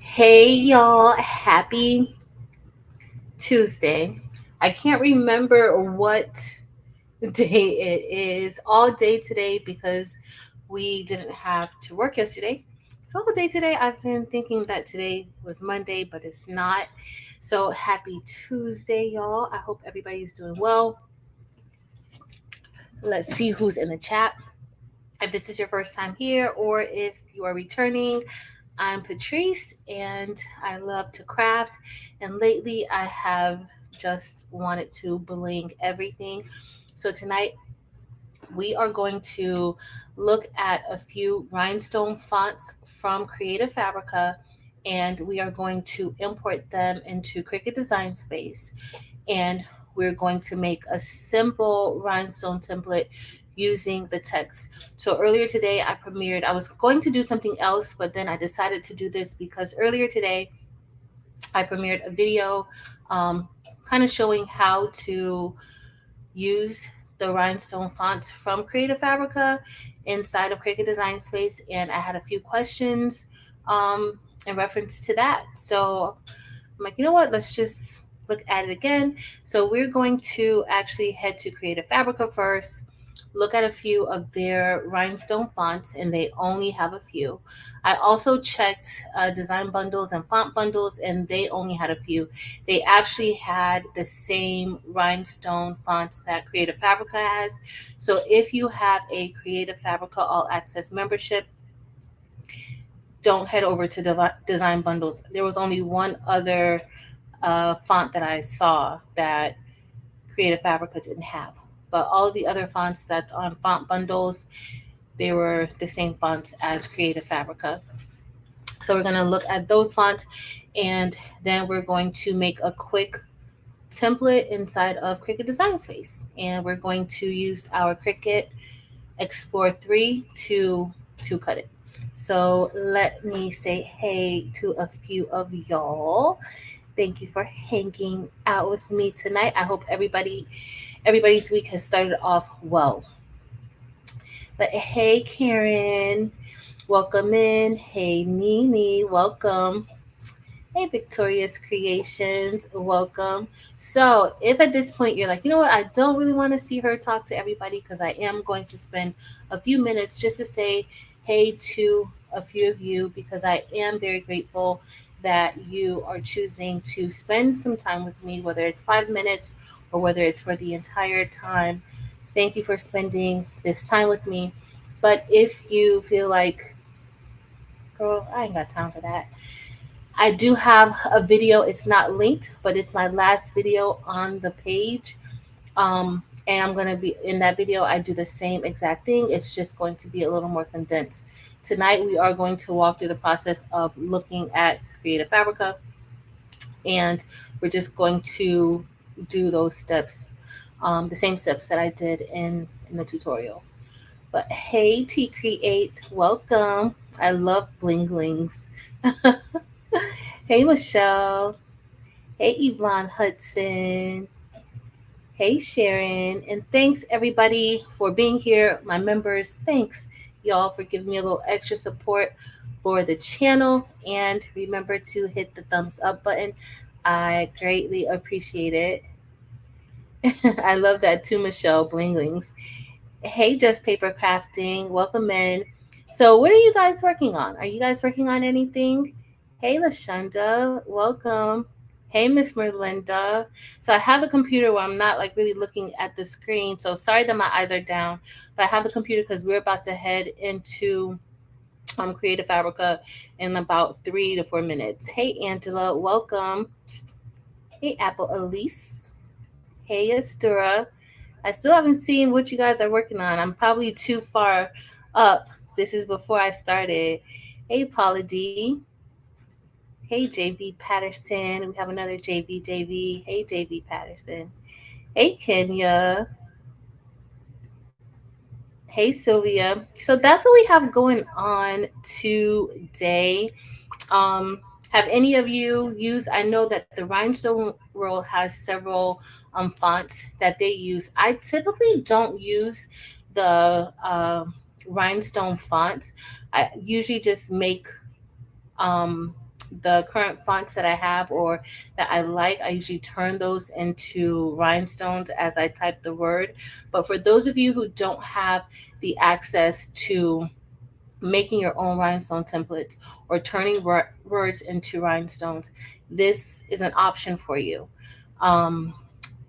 Hey y'all, happy Tuesday. I can't remember what day it is all day today because we didn't have to work yesterday. So all day today I've been thinking that today was Monday, but it's not. So happy Tuesday, y'all. I hope everybody's doing well. Let's see who's in the chat. If this is your first time here or if you are returning, I'm Patrice and I love to craft. And lately I have just wanted to bling everything. So tonight we are going to look at a few rhinestone fonts from Creative Fabrica and we are going to import them into Cricut Design Space. And we're going to make a simple rhinestone template using the text. So earlier today I was going to do something else, but then I decided to do this because earlier today I premiered a video kind of showing how to use the rhinestone fonts from Creative Fabrica inside of Cricut Design Space, and I had a few questions in reference to that. So I'm like, you know what? Let's just look at it again. So we're going to actually head to Creative Fabrica first, look at a few of their rhinestone fonts, and they only have a few. I also checked design bundles and font bundles, and they only had a few. They actually had the same rhinestone fonts that Creative Fabrica has. So if you have a Creative Fabrica All Access membership, don't head over to design bundles. There was only one other font that I saw that Creative Fabrica didn't have. But all of the other fonts that's on font bundles, they were the same fonts as Creative Fabrica. So we're going to look at those fonts and then we're going to make a quick template inside of Cricut Design Space. And we're going to use our Cricut Explore 3 to cut it. So let me say hey to a few of y'all. Thank you for hanging out with me tonight. I hope everybody's week has started off well. But hey Karen, welcome in. Hey Nini, welcome. Hey Victorious Creations, welcome. So if at this point you're like, you know what, I don't really want to see her talk to everybody because I am going to spend a few minutes just to say hey to a few of you because I am very grateful that you are choosing to spend some time with me, whether it's 5 minutes or whether it's for the entire time. Thank you for spending this time with me. But if you feel like, girl, I ain't got time for that, I do have a video. It's not linked, but it's my last video on the page. And I'm going to be in that video. I do the same exact thing. It's just going to be a little more condensed. Tonight, we are going to walk through the process of looking at Creative Fabrica. And we're just going to do those steps, the same steps that I did in the tutorial. But hey, T Create, welcome. I love bling blings. Hey, Michelle. Hey, Yvonne Hudson. Hey, Sharon. And thanks, everybody, for being here. My members, thanks, y'all, for giving me a little extra support for the channel. And remember to hit the thumbs up button. I greatly appreciate it. I love that too, Michelle. Blinglings. Hey, Just Paper Crafting. Welcome in. So, what are you guys working on? Are you guys working on anything? Hey, Lashonda. Welcome. Hey, Miss Merlinda. So, I have the computer where I'm not like really looking at the screen. So, sorry that my eyes are down, but I have the computer because we're about to head into Creative Fabrica in about 3 to 4 minutes. Hey, Angela. Welcome. Hey, Apple Elise. Hey, Astura. I still haven't seen what you guys are working on. I'm probably too far up. This is before I started. Hey, Paula D. Hey, JB Patterson. We have another JB. Hey, JB Patterson. Hey, Kenya. Hey, Sylvia. So that's what we have going on today. Um, have any of you used? I know that the Rhinestone World has several fonts that they use. I typically don't use the Rhinestone fonts. I usually just make um, the current fonts that I have or that I like, I usually turn those into rhinestones as I type the word. But for those of you who don't have the access to making your own rhinestone templates or turning words into rhinestones, this is an option for you. Um,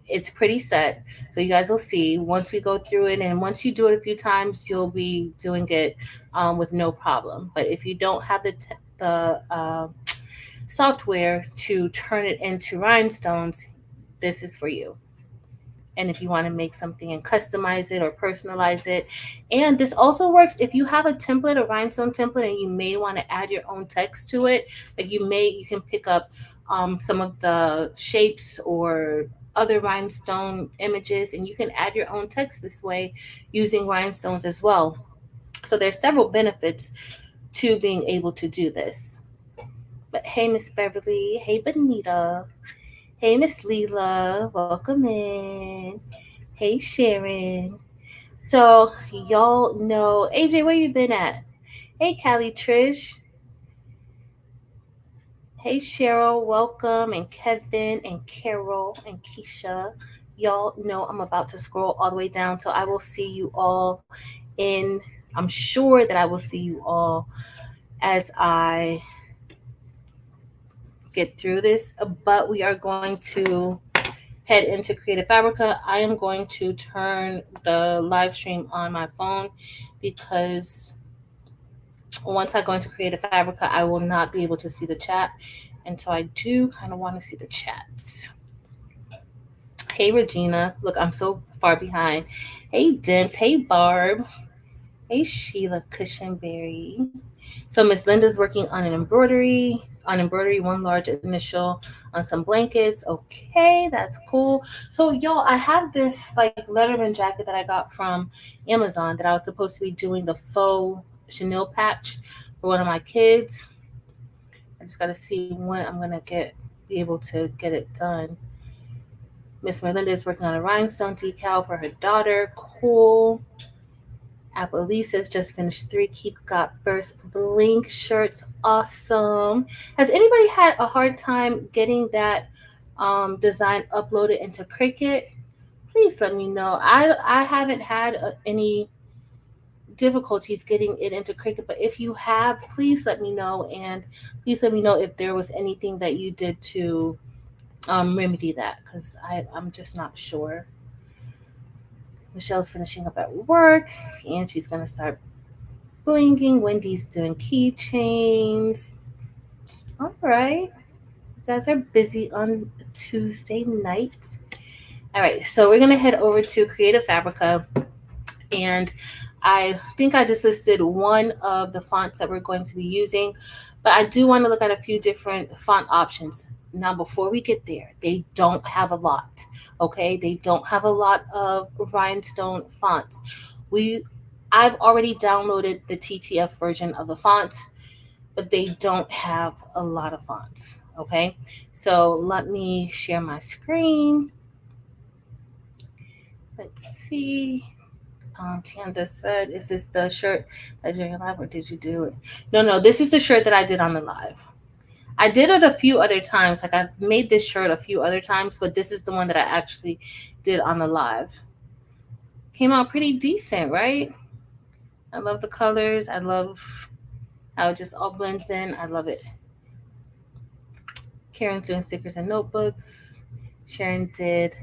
it's pretty set. So you guys will see once we go through it, and once you do it a few times, you'll be doing it with no problem. But if you don't have the software to turn it into rhinestones, this is for you. And if you want to make something and customize it or personalize it. And this also works if you have a template, a rhinestone template, and you may want to add your own text to it. Like you can pick up some of the shapes or other rhinestone images, and you can add your own text this way using rhinestones as well. So there's several benefits to being able to do this. But hey, Miss Beverly. Hey, Benita. Hey, Miss Leela. Welcome in. Hey, Sharon. So y'all know AJ, where you been at? Hey, Callie, Trish. Hey, Cheryl, welcome, and Kevin, and Carol, and Keisha. Y'all know I'm about to scroll all the way down, so I will see you all in. I'm sure that I will see you all as I get through this, but we are going to head into Creative Fabrica. I am going to turn the live stream on my phone because once I go into Creative Fabrica, I will not be able to see the chat. And so I do kind of want to see the chats. Hey, Regina. Look, I'm so far behind. Hey, Dimps. Hey, Barb. Hey, Sheila Cushionberry. So Miss Linda's working on embroidery, one large initial on some blankets. Okay, that's cool. So y'all, I have this like Letterman jacket that I got from Amazon that I was supposed to be doing the faux chenille patch for one of my kids. I just gotta see when I'm gonna be able to get it done. Miss Melinda is working on a rhinestone decal for her daughter. Cool. Apple Lisa's just finished 3 Keep Got Burst Blink shirts. Awesome. Has anybody had a hard time getting that design uploaded into Cricut? Please let me know. I haven't had any difficulties getting it into Cricut, but if you have, please let me know, and please let me know if there was anything that you did to remedy that, because I'm just not sure. Michelle's finishing up at work, and she's gonna start blinging. Wendy's doing keychains. All right, you guys are busy on Tuesday night. All right, so we're gonna head over to Creative Fabrica, and I think I just listed one of the fonts that we're going to be using, but I do want to look at a few different font options. Now, before we get there, they don't have a lot, okay? They don't have a lot of rhinestone fonts. I've already downloaded the TTF version of the fonts, but they don't have a lot of fonts, okay? So let me share my screen. Let's see. Tianda said, is this the shirt that you're live, or did you do it? No, this is the shirt that I did on the live. I did it a few other times. Like, I've made this shirt a few other times, but this is the one that I actually did on the live. Came out pretty decent, right? I love the colors. I love how it just all blends in. I love it. Karen's doing stickers and notebooks. Sharon did.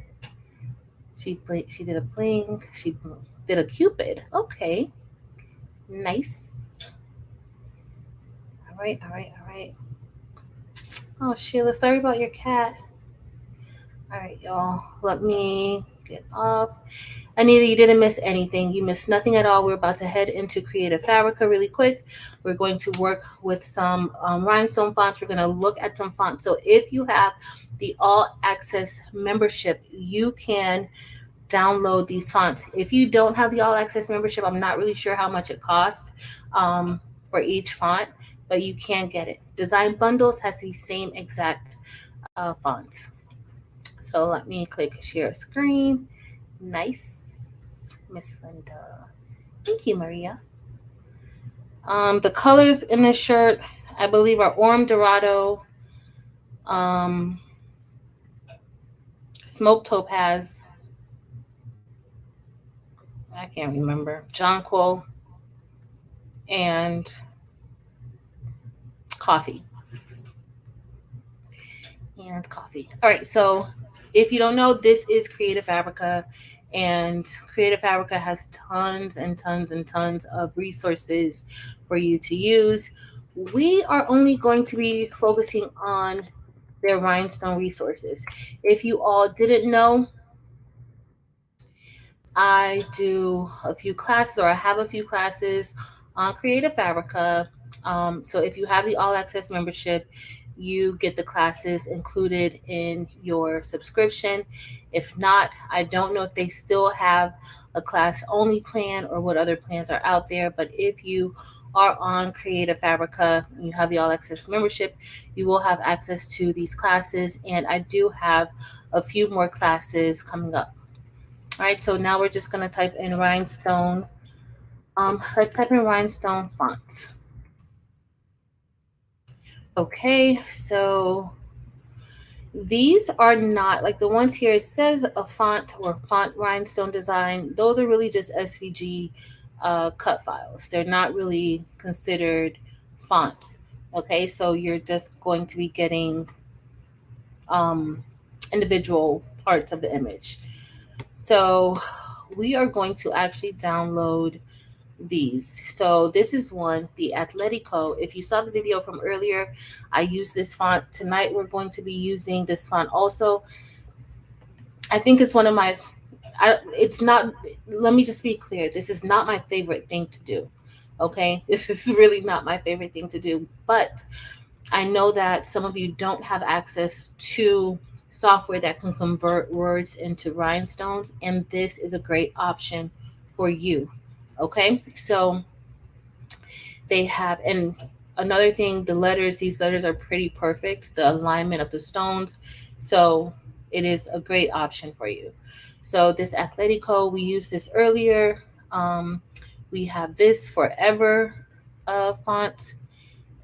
She did a bling. She did a cupid. Okay. Nice. All right. Oh, Sheila, sorry about your cat. All right, y'all. Let me get off. Anita, you didn't miss anything. You missed nothing at all. We're about to head into Creative Fabrica really quick. We're going to work with some rhinestone fonts. We're going to look at some fonts. So if you have the All Access membership, you can download these fonts. If you don't have the All Access membership, I'm not really sure how much it costs for each font, but you can get it. Design Bundles has the same exact fonts. So let me click share screen. Nice, Miss Linda. Thank you, Maria. The colors in this shirt I believe are Orm Dorado, um, Smoke Topaz, I can't remember, Jonquil, and Coffee. And Coffee. All right, so if you don't know, this is Creative Fabrica, and Creative Fabrica has tons and tons and tons of resources for you to use. We are only going to be focusing on their Rhinestone resources. If you all didn't know, I do a few classes, or I have a few classes on Creative Fabrica. So if you have the All Access membership, you get the classes included in your subscription. If not, I don't know if they still have a class only plan or what other plans are out there. But if you are on Creative Fabrica and you have the All Access membership, you will have access to these classes. And I do have a few more classes coming up. All right, so now we're just going to type in Rhinestone. Let's type in Rhinestone fonts. Okay, so these are not like the ones here. It says a font or font Rhinestone design. Those are really just SVG cut files. They're not really considered fonts. Okay, so you're just going to be getting um, individual parts of the image. So we are going to actually download these. So this is one, the Atletico. If you saw the video from earlier, I used this font. Tonight we're going to be using this font also. I think it's one of my, it's not, let me just be clear. This is not my favorite thing to do. Okay. This is really not my favorite thing to do, but I know that some of you don't have access to software that can convert words into rhinestones, and this is a great option for you. Okay, so they have, and another thing, the letters, these letters are pretty perfect, the alignment of the stones. So it is a great option for you. So this Atletico, we used this earlier. We have this Forever font,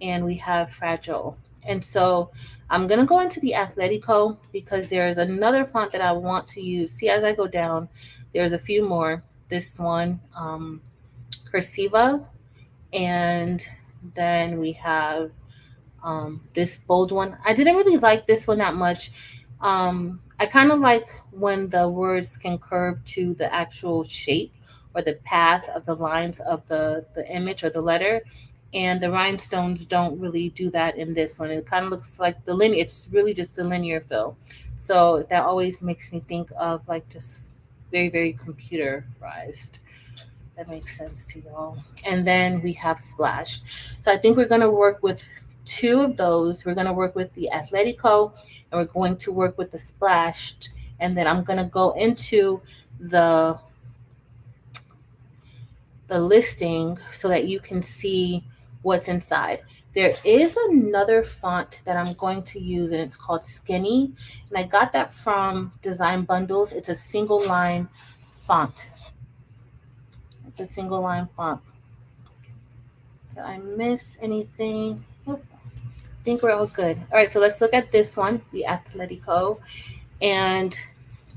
and we have Fragile. And so I'm going to go into the Atletico because there's another font that I want to use. See, as I go down, there's a few more. This one, Cursiva, and then we have this bold one. I didn't really like this one that much. I kind of like when the words can curve to the actual shape or the path of the lines of the image or the letter. And the rhinestones don't really do that in this one. It kind of looks like the linear, it's really just a linear fill. So that always makes me think of like just very, very computerized. That makes sense to y'all. And then we have Splash. So I think we're going to work with two of those. We're going to work with the Atletico, and we're going to work with the Splash. And then I'm going to go into the listing so that you can see what's inside. There is another font that I'm going to use, and it's called Skinny. And I got that from Design Bundles. It's a single line font. It's a single line font. Did I miss anything? Nope. I think we're all good. All right, so let's look at this one, the Atletico. And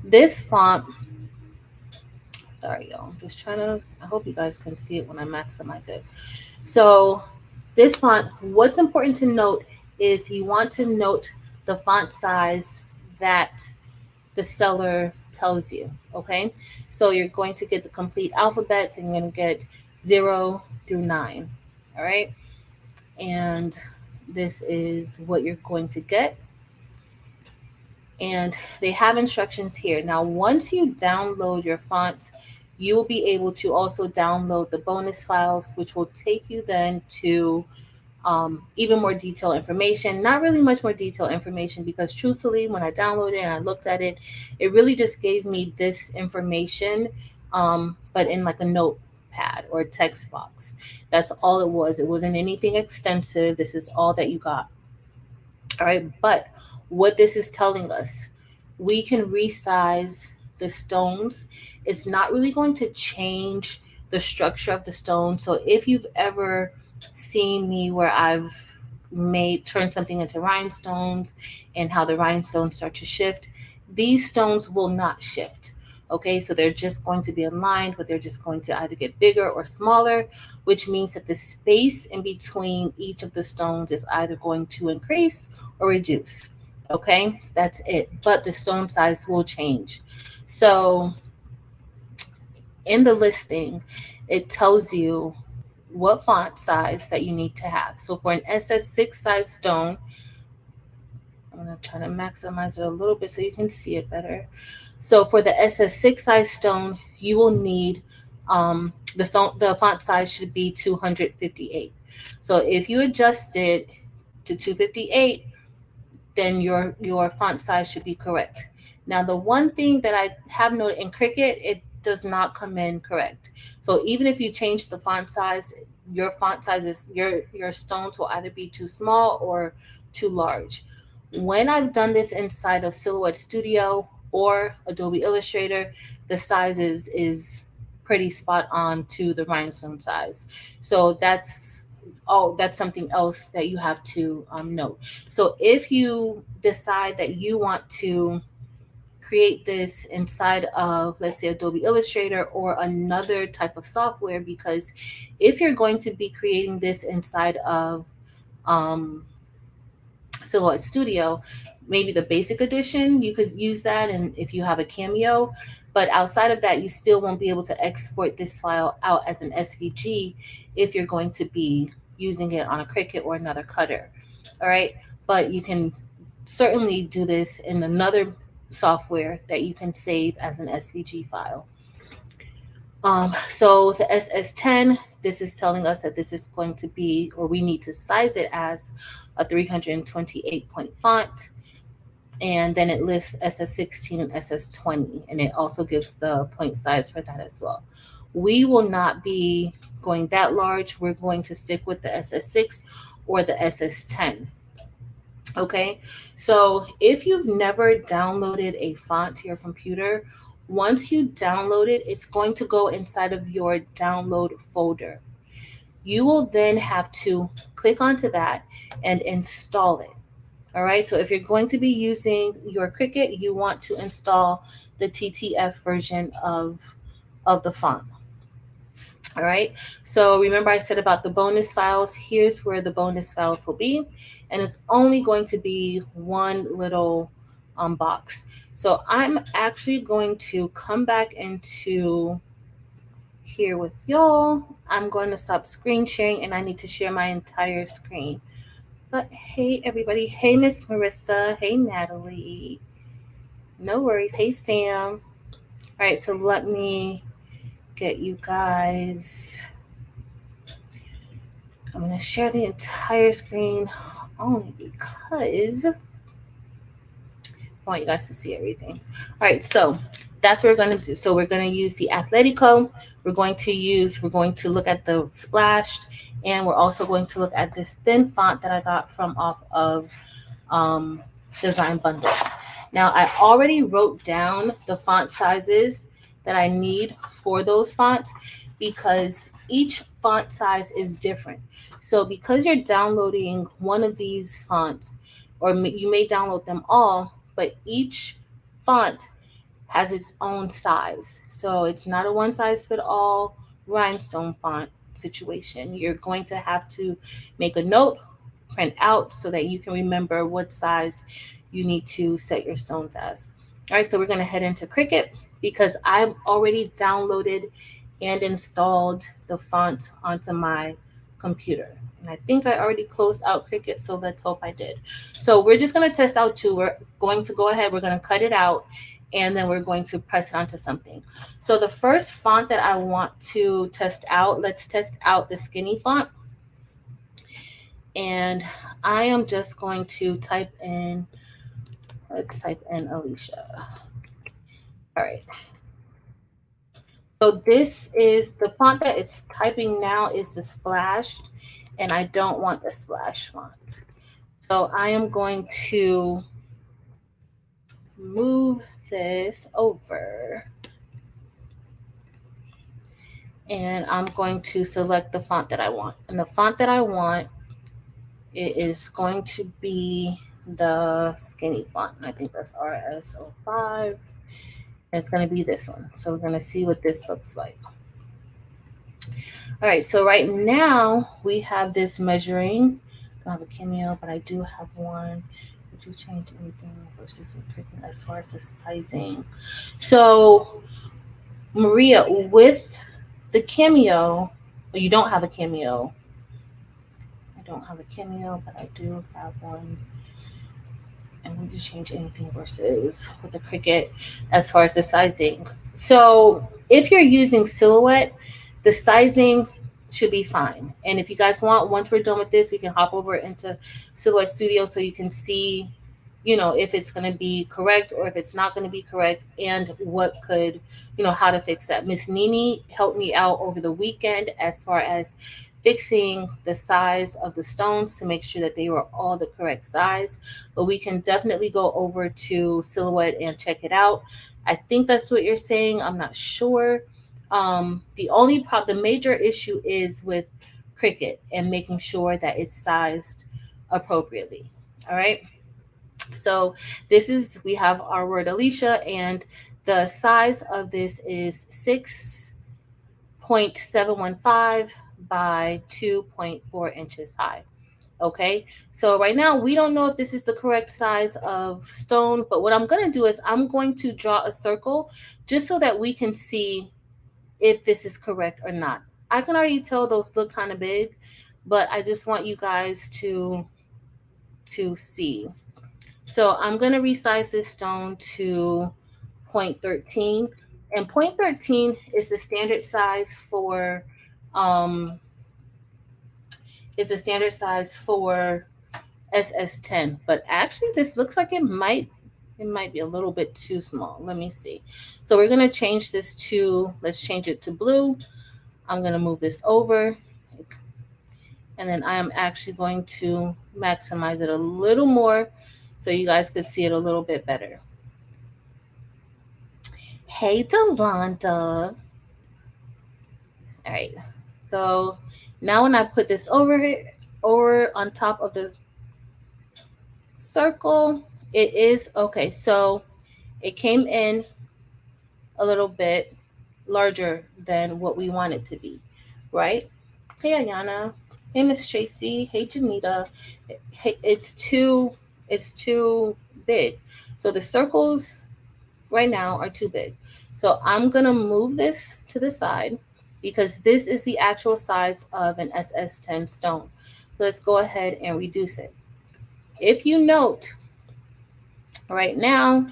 this font, sorry, y'all. I'm just trying to, I hope you guys can see it when I maximize it. So this font, what's important to note is you want to note the font size that the seller tells you, okay? So you're going to get the complete alphabets, and you're going to get 0 through 9, all right? And this is what you're going to get. And they have instructions here. Now, once you download your font, you will be able to also download the bonus files, which will take you then to even more detailed information. Not really much more detailed information, because truthfully, when I downloaded it and I looked at it, it really just gave me this information, but in like a notepad or a text box. That's all it was. It wasn't anything extensive. This is all that you got. All right, but what this is telling us, we can resize the stones. It's not really going to change the structure of the stone. So if you've ever seen me where I've may turn something into rhinestones and how the rhinestones start to shift. These stones will not shift. Okay, so they're just going to be aligned, but they're just going to either get bigger or smaller, which means that the space in between each of the stones is either going to increase or reduce. Okay, that's it. But the stone size will change. So in the listing, it tells you what font size that you need to have. So for an SS6 size stone, I'm going to try to maximize it a little bit so you can see it better. So for the SS6 size stone, you will need the font size should be 258. So if you adjust it to 258, then your font size should be correct. Now, the one thing that I have noted in Cricut, it does not come in correct. So even if you change the font size, your font size is your stones will either be too small or too large. When I've done this inside of Silhouette Studio or Adobe Illustrator, the size is pretty spot on to the rhinestone size. So that's something else that you have to note. So if you decide that you want to create this inside of, let's say, Adobe Illustrator or another type of software, because if you're going to be creating this inside of um, Silhouette Studio, maybe the basic edition, you could use that. And if you have a Cameo, but outside of that, you still won't be able to export this file out as an SVG if you're going to be using it on a Cricut or another cutter. All right. But you can certainly do this in another software that you can save as an SVG file. So the SS10, this is telling us that this is going to be, or we need to size it as a 328 point font. And then it lists SS16 and SS20, and it also gives the point size for that as well. We will not be going that large. We're going to stick with the SS6 or the SS10. Okay, so if you've never downloaded a font to your computer, once you download it, it's going to go inside of your download folder. You will then have to click onto that and install it. All right, so if you're going to be using your Cricut, you want to install the TTF version of the font. All right, so remember I said about the bonus files. Here's where the bonus files will be, and it's only going to be one little box. So I'm actually going to come back into here with y'all. I'm going to stop screen sharing, and I need to share my entire screen. But hey, everybody. Hey, Miss Marissa. Hey, Natalie. No worries. Hey, Sam. All right, so let me get you guys. I'm going to share the entire screen only because I want you guys to see everything. All right, so that's what we're going to do. So we're going to use the Atletico. We're going to look at the splashed, and we're also going to look at this thin font that I got from off of Design Bundles. Now, I already wrote down the font sizes that I need for those fonts because each font size is different. So because you're downloading one of these fonts, or you may download them all, but each font has its own size. So it's not a one size fit all rhinestone font situation. You're going to have to make a note, print out so that you can remember what size you need to set your stones as. All right, so we're going to head into Cricut because I've already downloaded and installed the font onto my computer. And I think I already closed out Cricut, so let's hope I did. So we're just going to test out two. We're going to go ahead, we're going to cut it out, and then we're going to press it onto something. So the first font that I want to test out, let's test out the skinny font. And I am just going to type in, let's type in Alicia. All right. So this is the font that it's typing now is the splashed, and I don't want the splash font. So I am going to move this over, and I'm going to select the font that I want. And the font that I want it is going to be the skinny font. I think that's RS05. And it's going to be this one. So we're going to see what this looks like. All right, so right now we have this measuring. I don't have a Cameo, but I do have one. Would you change anything versus Cricut as far as the sizing? So Maria, with the Cameo, well, you don't have a Cameo. I don't have a Cameo, but I do have one. And would you change anything versus with the Cricut as far as the sizing? So if you're using Silhouette, the sizing should be fine. And if you guys want, once we're done with this, we can hop over into Silhouette Studio so you can see, if it's going to be correct or if it's not going to be correct, and what could, how to fix that. Miss Nini helped me out over the weekend as far as fixing the size of the stones to make sure that they were all the correct size. But we can definitely go over to Silhouette and check it out. I think that's what you're saying. I'm not sure. The major issue is with Cricut and making sure that it's sized appropriately. All right. So we have our word Alicia, and the size of this is 6.715 by 2.4 inches high. Okay, so right now we don't know if this is the correct size of stone, but what I'm going to do is I'm going to draw a circle just so that we can see if this is correct or not. I can already tell those look kind of big, but I just want you guys to see. So I'm going to resize this stone to 0.13, and 0.13 is the standard size for SS10. But actually, this looks like it might be a little bit too small. Let me see. So we're going to change this to, let's change it to blue. I'm going to move this over, and then I am actually going to maximize it a little more so you guys could see it a little bit better. Hey, Delonda. All right. So now when I put this over on top of the circle, it is okay. So it came in a little bit larger than what we want it to be, right? Hey, Ayana. Hey, Miss Tracy. Hey, Janita. Hey, it's too big. So the circles right now are too big. So I'm going to move this to the side because this is the actual size of an SS10 stone. So let's go ahead and reduce it. If you note, right now,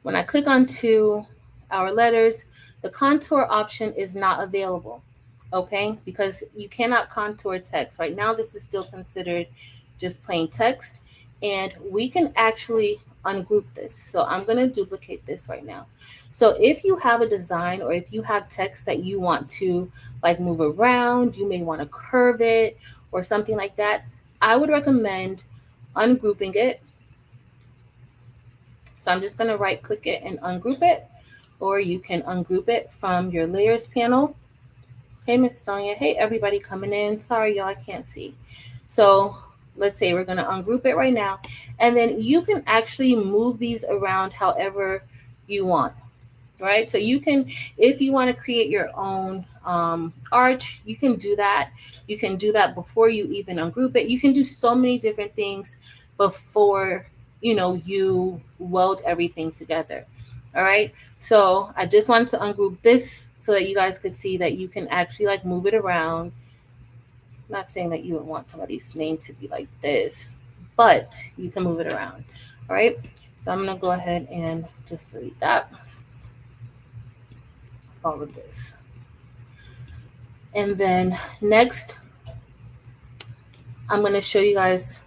when I click onto our letters, the contour option is not available, okay? Because you cannot contour text. Right now, this is still considered just plain text, and we can actually ungroup this. So I'm going to duplicate this right now. So if you have a design or if you have text that you want to like move around, you may want to curve it or something like that, I would recommend ungrouping it. So I'm just going to right click it and ungroup it, or you can ungroup it from your layers panel. Hey, Miss Sonia. Hey, everybody coming in. Sorry, y'all, I can't see. So let's say we're going to ungroup it right now. And then you can actually move these around however you want, right? So you can, if you want to create your own arch, you can do that. You can do that before you even ungroup it. You can do so many different things before, you weld everything together. All right. So I just wanted to ungroup this so that you guys could see that you can actually like move it around. I'm not saying that you would want somebody's name to be like this, but you can move it around. All right. So I'm going to go ahead and just delete that. All of this. And then next, I'm going to show you guys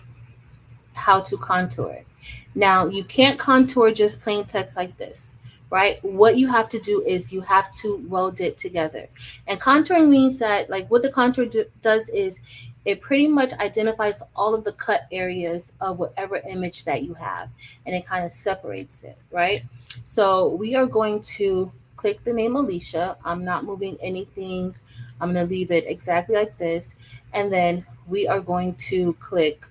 how to contour it. Now, you can't contour just plain text like this, right? What you have to do is you have to weld it together. And contouring means that, like, what the contour does is it pretty much identifies all of the cut areas of whatever image that you have, and it kind of separates it, right? So we are going to click the name Alicia. I'm not moving anything I'm going to leave it exactly like this. And then we are going to click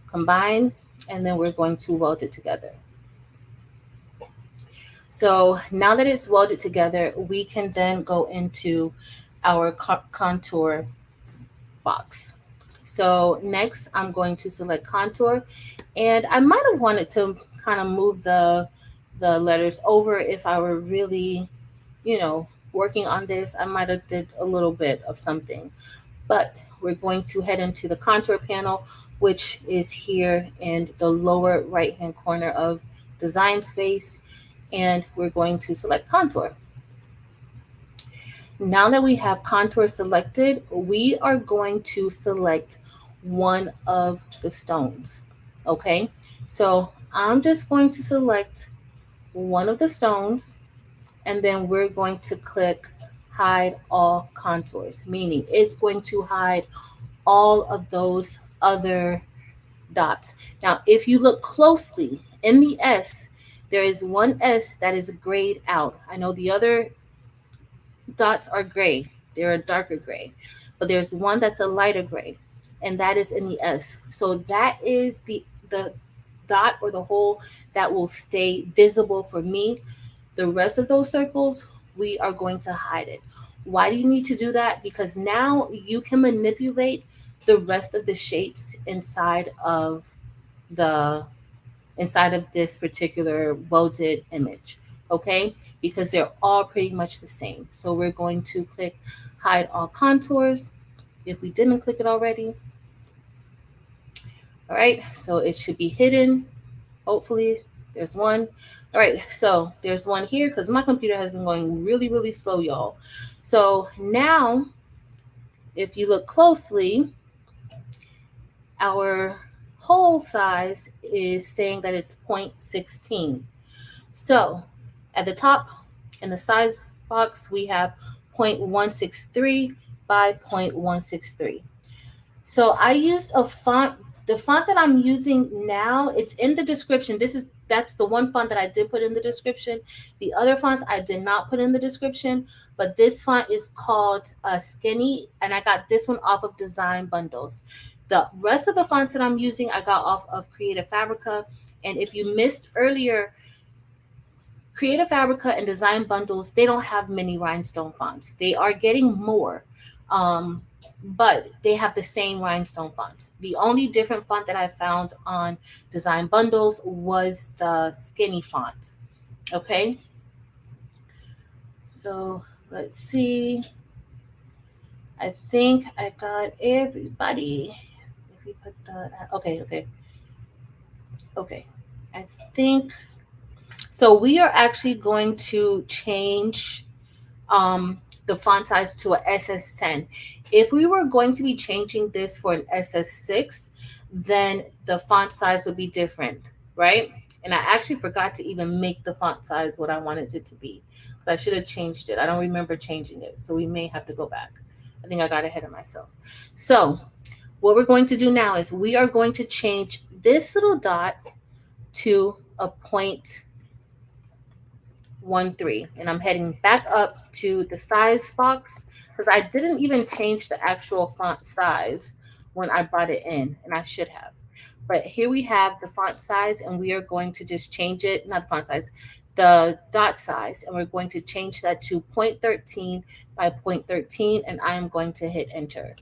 combine, and then we're going to weld it together. So now that it's welded together, we can then go into our contour box. So next I'm going to select contour, and I might have wanted to kind of move the letters over if I were really, working on this. I might have did a little bit of something, but we're going to head into the contour panel, which is here in the lower right hand corner of design space, and we're going to select contour. Now that we have contour selected, we are going to select one of the stones. Okay, so I'm just going to select one of the stones, and then we're going to click hide all contours, meaning it's going to hide all of those other dots. Now, if you look closely in the S, there is one S that is grayed out. I know the other dots are gray, they're a darker gray, but there's one that's a lighter gray, and that is in the S. So that is the dot or the hole that will stay visible for me. The rest of those circles, we are going to hide it. Why do you need to do that? Because now you can manipulate the rest of the shapes the inside of this particular welded image, okay? Because they're all pretty much the same. So we're going to click hide all contours if we didn't click it already. All right, so it should be hidden. Hopefully there's one. All right, so there's one here because my computer has been going really, really slow, y'all. So now, if you look closely, our hole size is saying that it's 0.16. So at the top in the size box, we have 0.163 by 0.163. So I used a font. The font that I'm using now, it's in the description. That's the one font that I did put in the description. The other fonts I did not put in the description, but this font is called Skinny, and I got this one off of Design Bundles. The rest of the fonts that I'm using, I got off of Creative Fabrica. And if you missed earlier, Creative Fabrica and Design Bundles, they don't have many rhinestone fonts. They are getting more, but they have the same rhinestone fonts. The only different font that I found on Design Bundles was the Skinny font. Okay, so let's see. I think I got everybody. If you put the okay. I think so. We are actually going to change the font size to a SS10. If we were going to be changing this for an SS6, then the font size would be different, right? And I actually forgot to even make the font size what I wanted it to be. So I should have changed it. I don't remember changing it, so we may have to go back. I think I got ahead of myself. So what we're going to do now is we are going to change this little dot to a 0.13, and I'm heading back up to the size box because I didn't even change the actual font size when I brought it in, and I should have. But here we have the font size, and we are going to just change it, not the font size, the dot size, and we're going to change that to 0.13 by 0.13, and I am going to hit enter.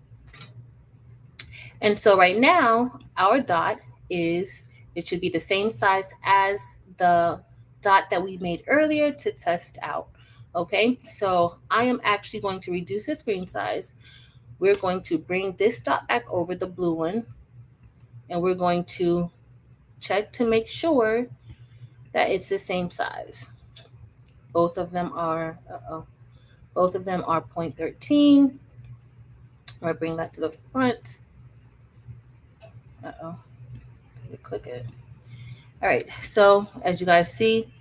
And so right now, our dot it should be the same size as the dot that we made earlier to test out. Okay, so I am actually going to reduce the screen size. We're going to bring this dot back over the blue one, and we're going to check to make sure that it's the same size. Both of them are, both of them are 0.13. I'm going to bring that to the front. Click it. All right, so as you guys see,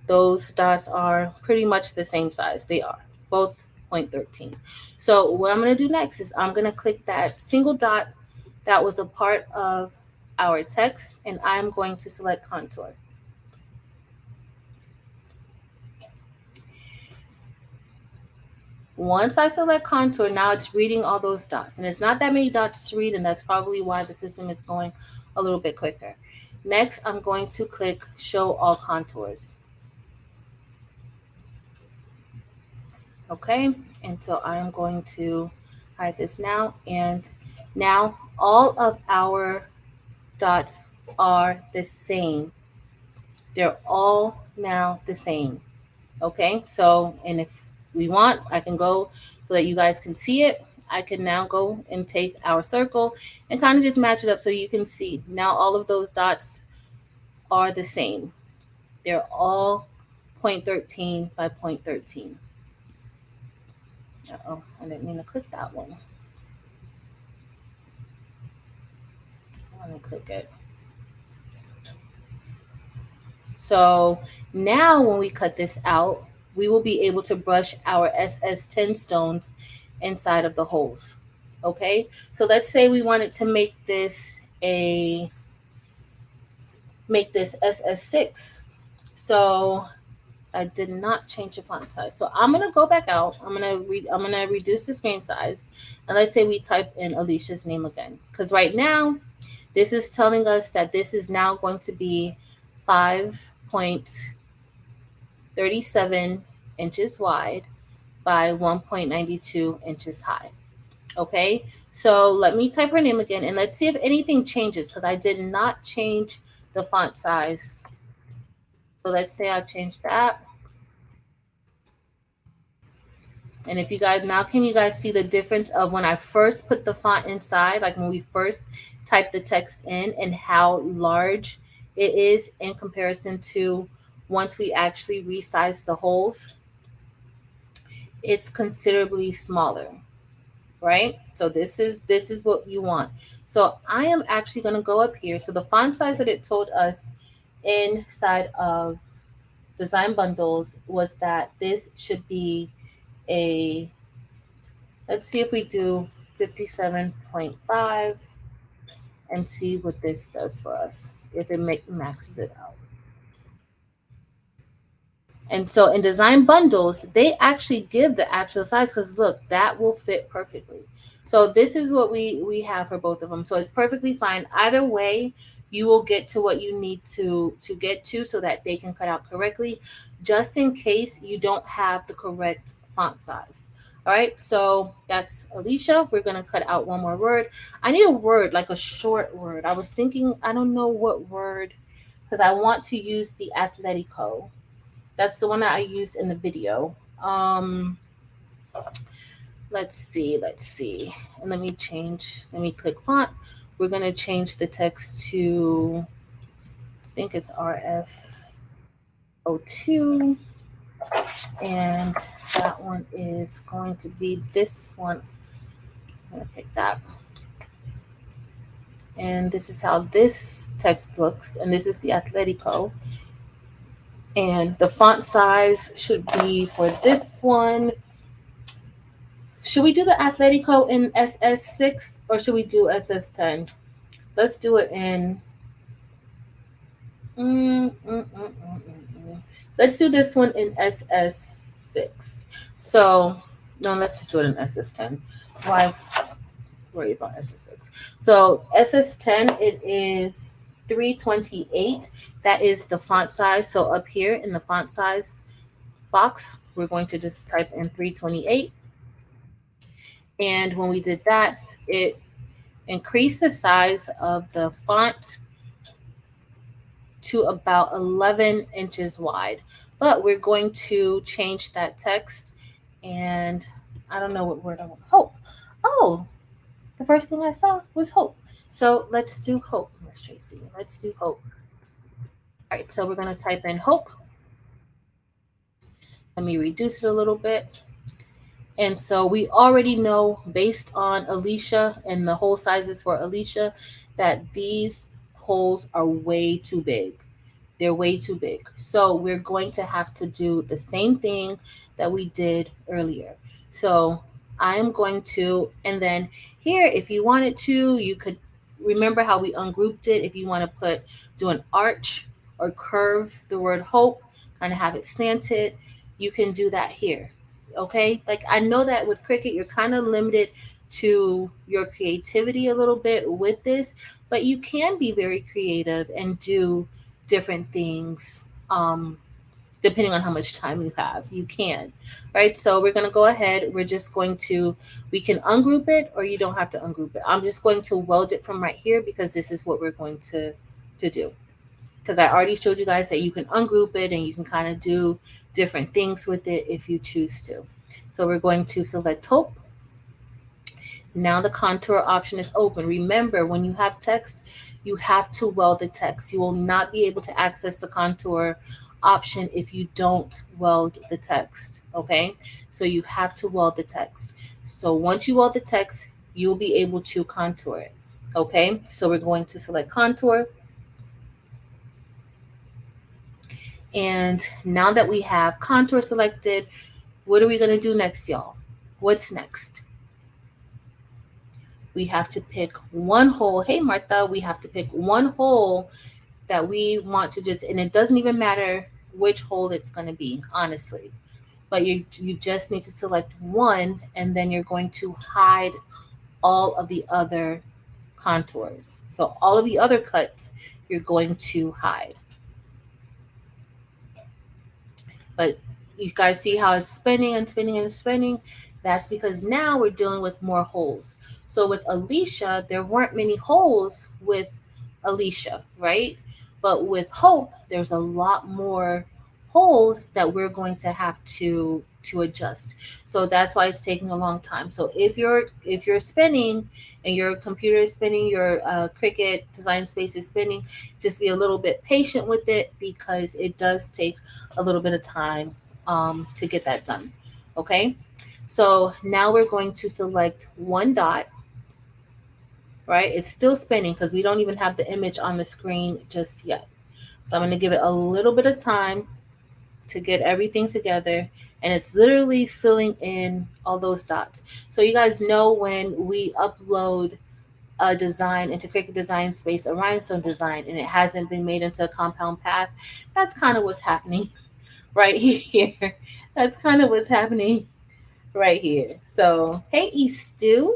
those dots are pretty much the same size. They are both 0.13. So what I'm going to do next is I'm going to click that single dot that was a part of our text, and I'm going to select contour. Once I select contour, now it's reading all those dots. And it's not that many dots to read, and that's probably why the system is going a little bit quicker. Next, I'm going to click Show All Contours. Okay, and so I'm going to hide this now. And now all of our dots are the same. They're all now the same. Okay, so, and if we want, I can go so that you guys can see it. I can now go and take our circle and kind of just match it up so you can see. Now all of those dots are the same. They're all 0.13 by 0.13. Uh-oh, I didn't mean to click that one. I want to click it. So now when we cut this out, we will be able to brush our SS10 stones inside of the holes. Okay, so let's say we wanted to make this SS6. So I did not change the font size. So I'm gonna go back out. I'm gonna reduce the screen size, and let's say we type in Alicia's name again, because right now this is telling us that this is now going to be 5.37 inches wide by 1.92 inches high. Okay, so let me type her name again, and let's see if anything changes, because I did not change the font size. So let's say I change that. And if you guys, now can you guys see the difference of when I first put the font inside, like when we first type the text in, and how large it is in comparison to once we actually resize the holes? It's considerably smaller, right? So this is what you want. So I am actually going to go up here. So the font size that it told us inside of design bundles was that this should be a, let's see if we do 57.5 and see what this does for us, if it maxes it out. And so in design bundles, they actually give the actual size, because look, that will fit perfectly. So this is what we have for both of them. So it's perfectly fine. Either way, you will get to what you need to get to so that they can cut out correctly, just in case you don't have the correct font size. All right, so that's Alicia. We're going to cut out one more word. I need a word, like a short word. I was thinking, I don't know what word, because I want to use the Atletico. That's the one that I used in the video. Let's see. And let me click font. We're going to change the text to, I think it's RS02. And that one is going to be this one. I'm going to pick that. And this is how this text looks. And this is the Atletico. And the font size should be for this one. Should we do the Atletico in SS6 or should we do SS10? Let's do it in. Let's do this one in SS6. So, no, let's just do it in SS10. Why worry about SS6? So, SS10, it is 328. That is the font size. So up here in the font size box, we're going to just type in 328. And when we did that, it increased the size of the font to about 11 inches wide. But we're going to change that text, and I don't know what word I want. Hope. Oh, the first thing I saw was hope. So let's do hope, Miss Tracy. Let's do hope. All right, so we're going to type in hope. Let me reduce it a little bit. And so we already know, based on Alicia and the hole sizes for Alicia, that these holes are way too big. They're way too big. So we're going to have to do the same thing that we did earlier. So I'm going to, and then here, if you wanted to, you could remember how we ungrouped it. If you want to do an arch or curve the word hope, kind of have it slanted, you can do that here. Okay, like I know that with Cricut you're kind of limited to your creativity a little bit with this, but you can be very creative and do different things depending on how much time you have. You can, right? So we're going to go ahead, we're just going to, we can ungroup it or you don't have to ungroup it. I'm just going to weld it from right here because this is what we're going to do, because I already showed you guys that you can ungroup it and you can kind of do different things with it if you choose to. So we're going to select Hope. Now the contour option is open. Remember, when you have text, you have to weld the text. You will not be able to access the contour option if you don't weld the text, okay? So you have to weld the text. So once you weld the text, you'll be able to contour it, okay? So we're going to select contour. And now that we have contour selected, what are we going to do next, y'all? What's next? We have to pick one hole. Hey, Martha, we have to pick one hole that we want to just, and it doesn't even matter which hole it's going to be, honestly. But you just need to select one, and then you're going to hide all of the other contours. So all of the other cuts, you're going to hide. But you guys see how it's spinning and spinning and spinning? That's because now we're dealing with more holes. So with Alicia, there weren't many holes with Alicia, right? But with Hope, there's a lot more holes that we're going to have to adjust. So that's why it's taking a long time. So if you're spinning and your computer is spinning, your Cricut Design Space is spinning, just be a little bit patient with it because it does take a little bit of time to get that done. Okay, so now we're going to select one dot, right? It's still spinning because we don't even have the image on the screen just yet. So I'm going to give it a little bit of time to get everything together, and it's literally filling in all those dots. So you guys know when we upload a design into Cricut Design Space, a rhinestone design, and it hasn't been made into a compound path, that's kind of what's happening right here. That's kind of what's happening right here. So, hey, Eastu.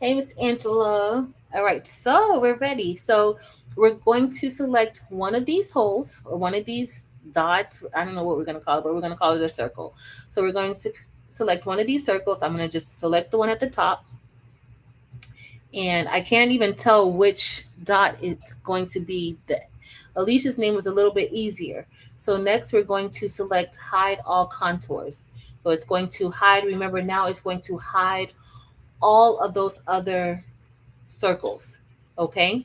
Hey, Miss Angela. All right, so we're ready. So we're going to select one of these holes or one of these dots. I don't know what we're going to call it, but we're going to call it a circle. So we're going to select one of these circles. I'm going to just select the one at the top. And I can't even tell which dot it's going to be. Alicia's name was a little bit easier. So next we're going to select hide all contours. So it's going to hide, remember now it's going to hide all of those other circles, okay?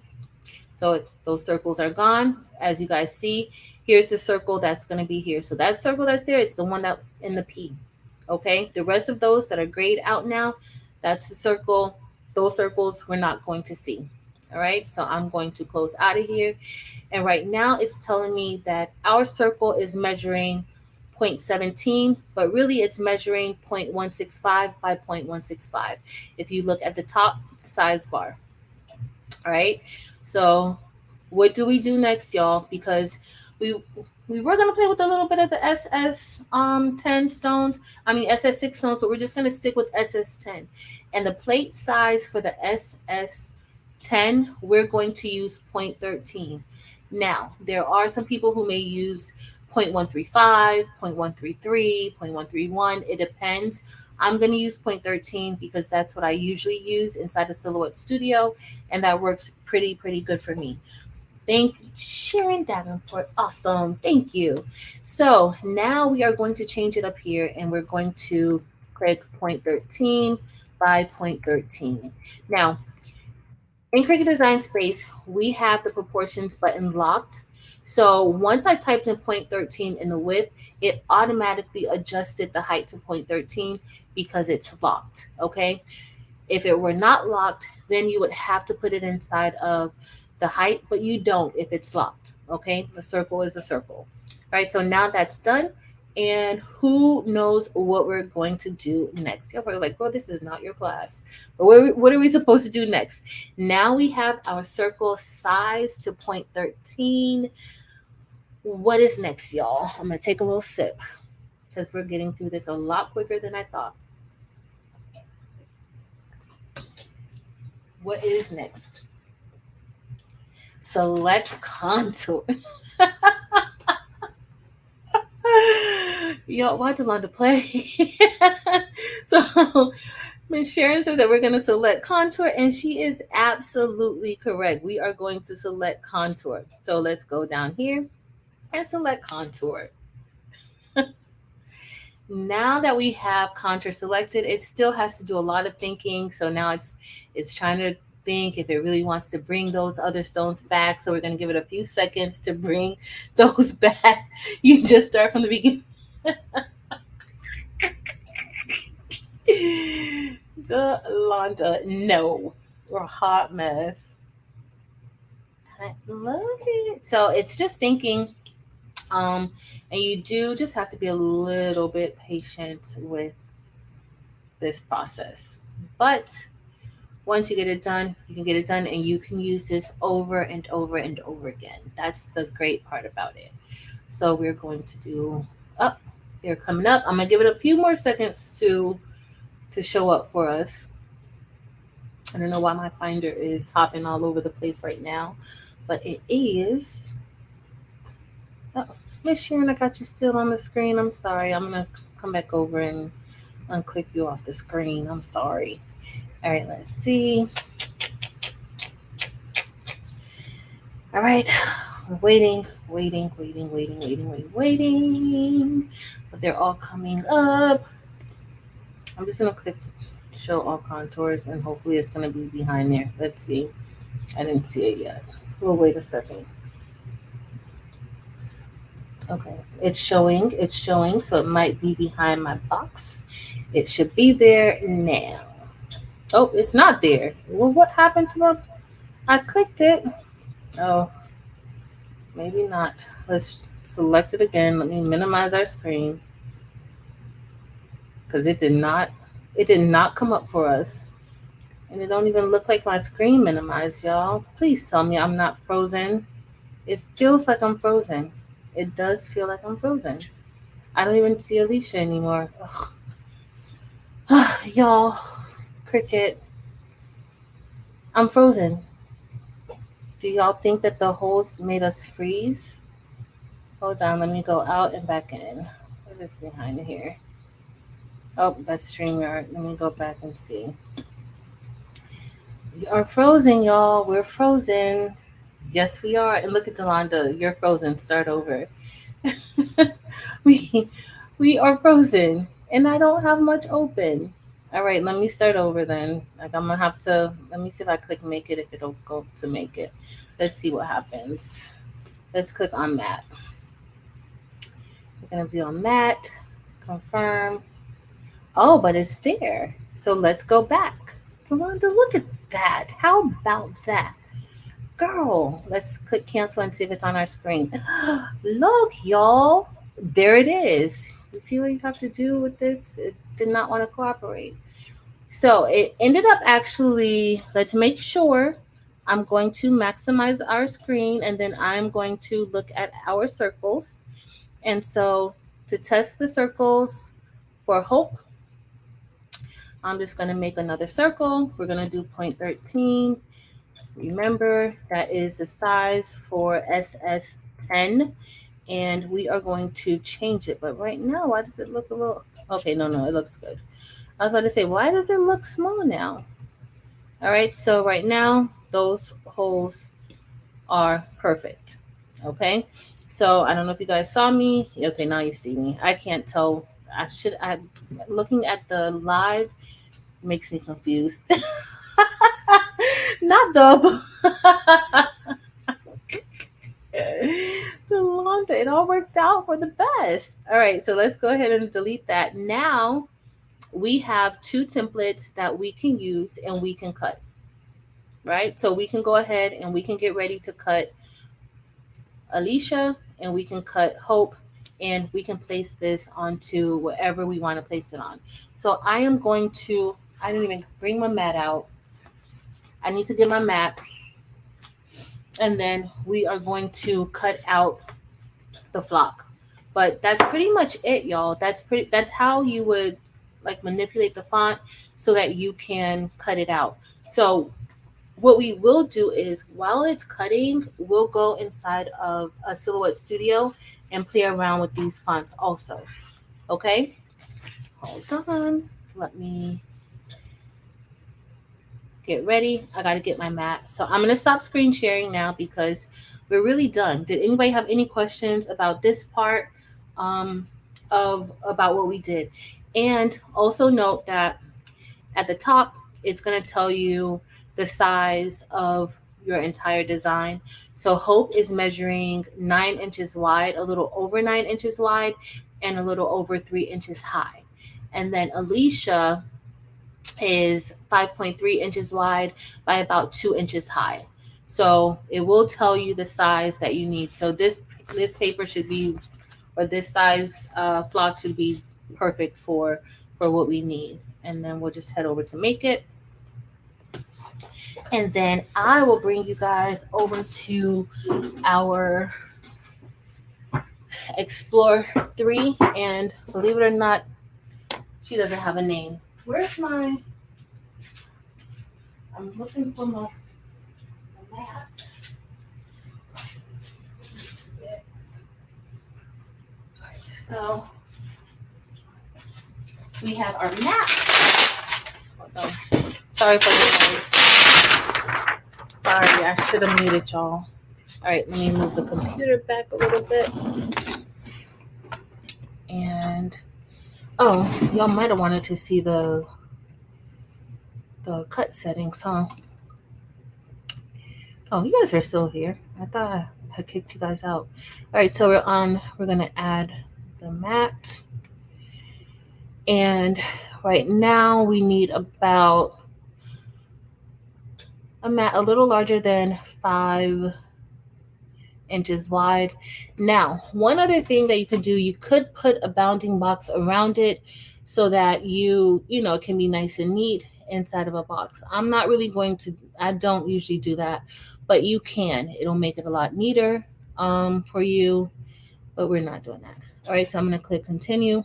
So those circles are gone. As you guys see, here's the circle that's going to be here. So that circle that's there, it's the one that's in the P, okay? The rest of those that are grayed out now, that's the circle. Those circles we're not going to see, all right? So I'm going to close out of here. And right now it's telling me that our circle is measuring 0.17, but really it's measuring 0.165 by 0.165 if you look at the top size bar. All right, so what do we do next, y'all? Because we were going to play with a little bit of the SS 6 stones, but we're just going to stick with SS10. And the plate size for the SS10, we're going to use 0.13. Now, there are some people who may use 0.135, 0.133, 0.131. It depends. I'm going to use 0.13 because that's what I usually use inside the Silhouette Studio, and that works pretty good for me. Thank Sharon Davenport. Awesome. Thank you. So now we are going to change it up here, and we're going to click 0.13 by 0.13. Now, in Cricut Design Space, we have the proportions button locked. So once I typed in 0.13 in the width, it automatically adjusted the height to 0.13 because it's locked, okay? If it were not locked, then you would have to put it inside of the height, but you don't if it's locked, okay? The circle is a circle. All right, so now that's done. And who knows what we're going to do next? You're probably like, bro, this is not your class. But what are we supposed to do next? Now we have our circle size to 0.13. What is next, y'all? I'm going to take a little sip. because we're getting through this a lot quicker than I thought. What is next? Select contour. Y'all, why Delonda play? So Miss Sharon says that we're going to select contour, and she is absolutely correct. We are going to select contour. So let's go down here and select contour. Now that we have contour selected, it still has to do a lot of thinking. So now it's trying to think if it really wants to bring those other stones back. So we're going to give it a few seconds to bring those back. You just start from the beginning. Delonda, no. We're a hot mess. I love it. So it's just thinking. And you do just have to be a little bit patient with this process. But once you get it done, you can get it done and you can use this over and over and over again. That's the great part about it. So we're going to do up. They're coming up. I'm gonna give it a few more seconds to show up for us. I don't know why my finder is hopping all over the place right now, but it is. Oh, Miss Sharon, I got you still on the screen. I'm sorry. I'm gonna come back over and unclick you off the screen. I'm sorry. All right, let's see. All right, waiting. But they're all coming up. I'm just gonna click show all contours and hopefully it's gonna be behind there. Let's see. I didn't see it yet. We'll wait a second. Okay, it's showing, so it might be behind my box. It should be there now. Oh, it's not there. Well, what happened to it? I clicked it. Oh, maybe not. Let's select it again. Let me minimize our screen because it did not come up for us. And it don't even look like my screen minimized, y'all. Please tell me I'm not frozen. It feels like I'm frozen. It does feel like I'm frozen. I don't even see Alicia anymore. Y'all, Cricut, I'm frozen. Do y'all think that the holes made us freeze? Hold on, let me go out and back in. What is behind here? Oh, that's StreamYard. Let me go back and see. We are frozen, y'all. We're frozen. Yes, we are. And look at Delonda. You're frozen. Start over. we are frozen. And I don't have much open. All right, let me start over then. Like I'm gonna have to, let me see if I click make it, if it'll go to make it. Let's see what happens. Let's click on matte. We're gonna do on matte, confirm. Oh, but it's there. So let's go back. Delonda, look at that. How about that? Girl, let's click cancel and see if it's on our screen. Look, y'all. There it is. You see what you have to do with this? It did not want to cooperate. So it ended up actually, let's make sure. I'm going to maximize our screen and then I'm going to look at our circles. And so to test the circles for Hope, I'm just going to make another circle. We're going to do 0.13. Remember, that is the size for SS10. And we are going to change it. But right now, why does it look a little... Okay, no, it looks good. I was about to say, why does it look small now? All right, so right now, those holes are perfect. Okay, so I don't know if you guys saw me. Okay, now you see me. I can't tell. Looking at the live makes me confused. Not the Delonda, it all worked out for the best. All right, so let's go ahead and delete that. Now we have two templates that we can use and we can cut. Right, so we can go ahead and we can get ready to cut Alicia and we can cut Hope and we can place this onto wherever we want to place it on. So I am going to, I didn't even bring my mat out. I need to get my mat. And then we are going to cut out the flock. But that's pretty much it, y'all. That's how you would like manipulate the font so that you can cut it out. So what we will do is while it's cutting, we'll go inside of a Silhouette Studio and play around with these fonts also. Okay? Hold on. Let me get ready. I got to get my mat. So I'm going to stop screen sharing now because we're really done. Did anybody have any questions about this part of about what we did? And also note that at the top, it's going to tell you the size of your entire design. So Hope is measuring 9 inches wide, a little over 9 inches wide, and a little over 3 inches high. And then Alicia is 5.3 inches wide by about 2 inches high. So it will tell you the size that you need. So this paper should be, or this size flock should be perfect for what we need. And then we'll just head over to make it. And then I will bring you guys over to our Explore 3. And believe it or not, she doesn't have a name. Where's my... I'm looking for my mat. So we have our mat. Sorry for the noise. Sorry, I should have muted y'all. All right, let me move the computer back a little bit. And y'all might have wanted to see the cut settings, huh? Oh, you guys are still here. I thought I had kicked you guys out. All right, so we're gonna add the mat. And right now we need about a mat a little larger than 5 inches wide. Now, one other thing that you could do, you could put a bounding box around it so that it can be nice and neat inside of a box. I'm not really going to, I don't usually do that, but you can. It'll make it a lot neater for you, but we're not doing that. All right, so I'm going to click continue.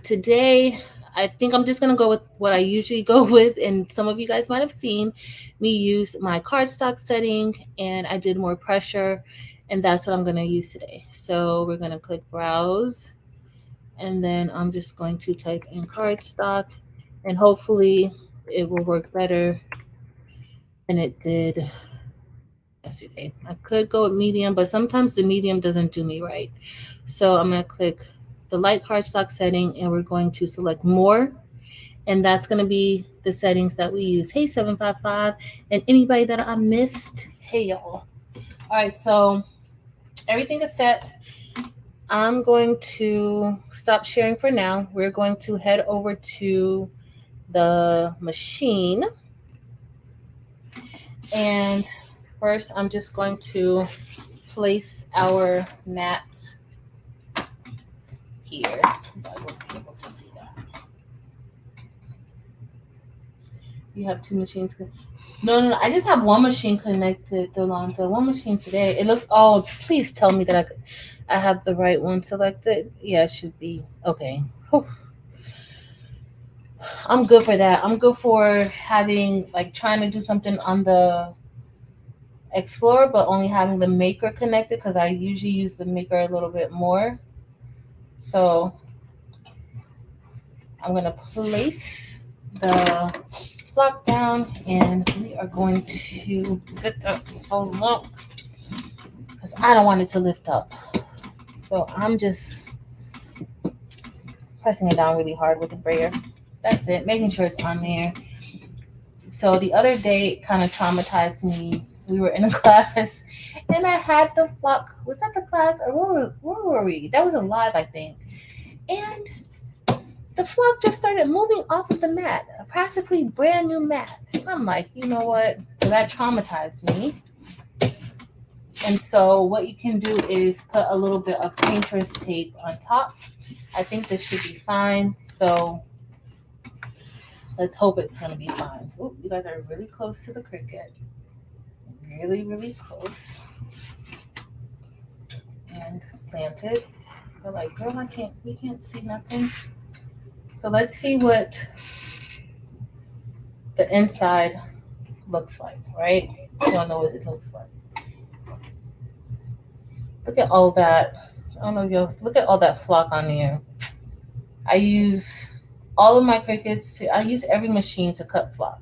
Today, I think I'm just going to go with what I usually go with, and some of you guys might have seen me use my cardstock setting, and I did more pressure, and that's what I'm going to use today. So we're going to click browse, and then I'm just going to type in cardstock, and hopefully it will work better than it did yesterday. I could go with medium, but sometimes the medium doesn't do me right. So I'm going to click the light cardstock setting, and we're going to select more, and that's going to be the settings that we use. Hey 755, and anybody that I missed, hey y'all. All right, so everything is set. I'm going to stop sharing for now. We're going to head over to the machine, and first I'm just going to place our mat here. I won't be able to see that. You have two machines. No. I just have one machine connected, Delonta. One machine today. It looks. Oh, please tell me that I have the right one selected. Yeah, it should be okay. Whew. I'm good for that. I'm good for having trying to do something on the Explorer, but only having the Maker connected because I usually use the Maker a little bit more. So I'm going to place the block down, and we are going to get the phone up because I don't want it to lift up. So I'm just pressing it down really hard with the brayer. That's it, making sure it's on there. So the other day it kind of traumatized me. We were in a class and I had the flock. Was that the class or where were we? That was a live, I think. And the flock just started moving off of the mat, a practically brand new mat. I'm like, you know what? So that traumatized me. And so what you can do is put a little bit of painter's tape on top. I think this should be fine. So let's hope it's going to be fine. Ooh, you guys are really close to the Cricut. Really, really close. and slanted. They're like, girl, we can't see nothing. So let's see what the inside looks like, right? You don't know what it looks like. Look at all that. I don't know if you'll look at all that flock on there. I use all of my Cricuts I use every machine to cut flock.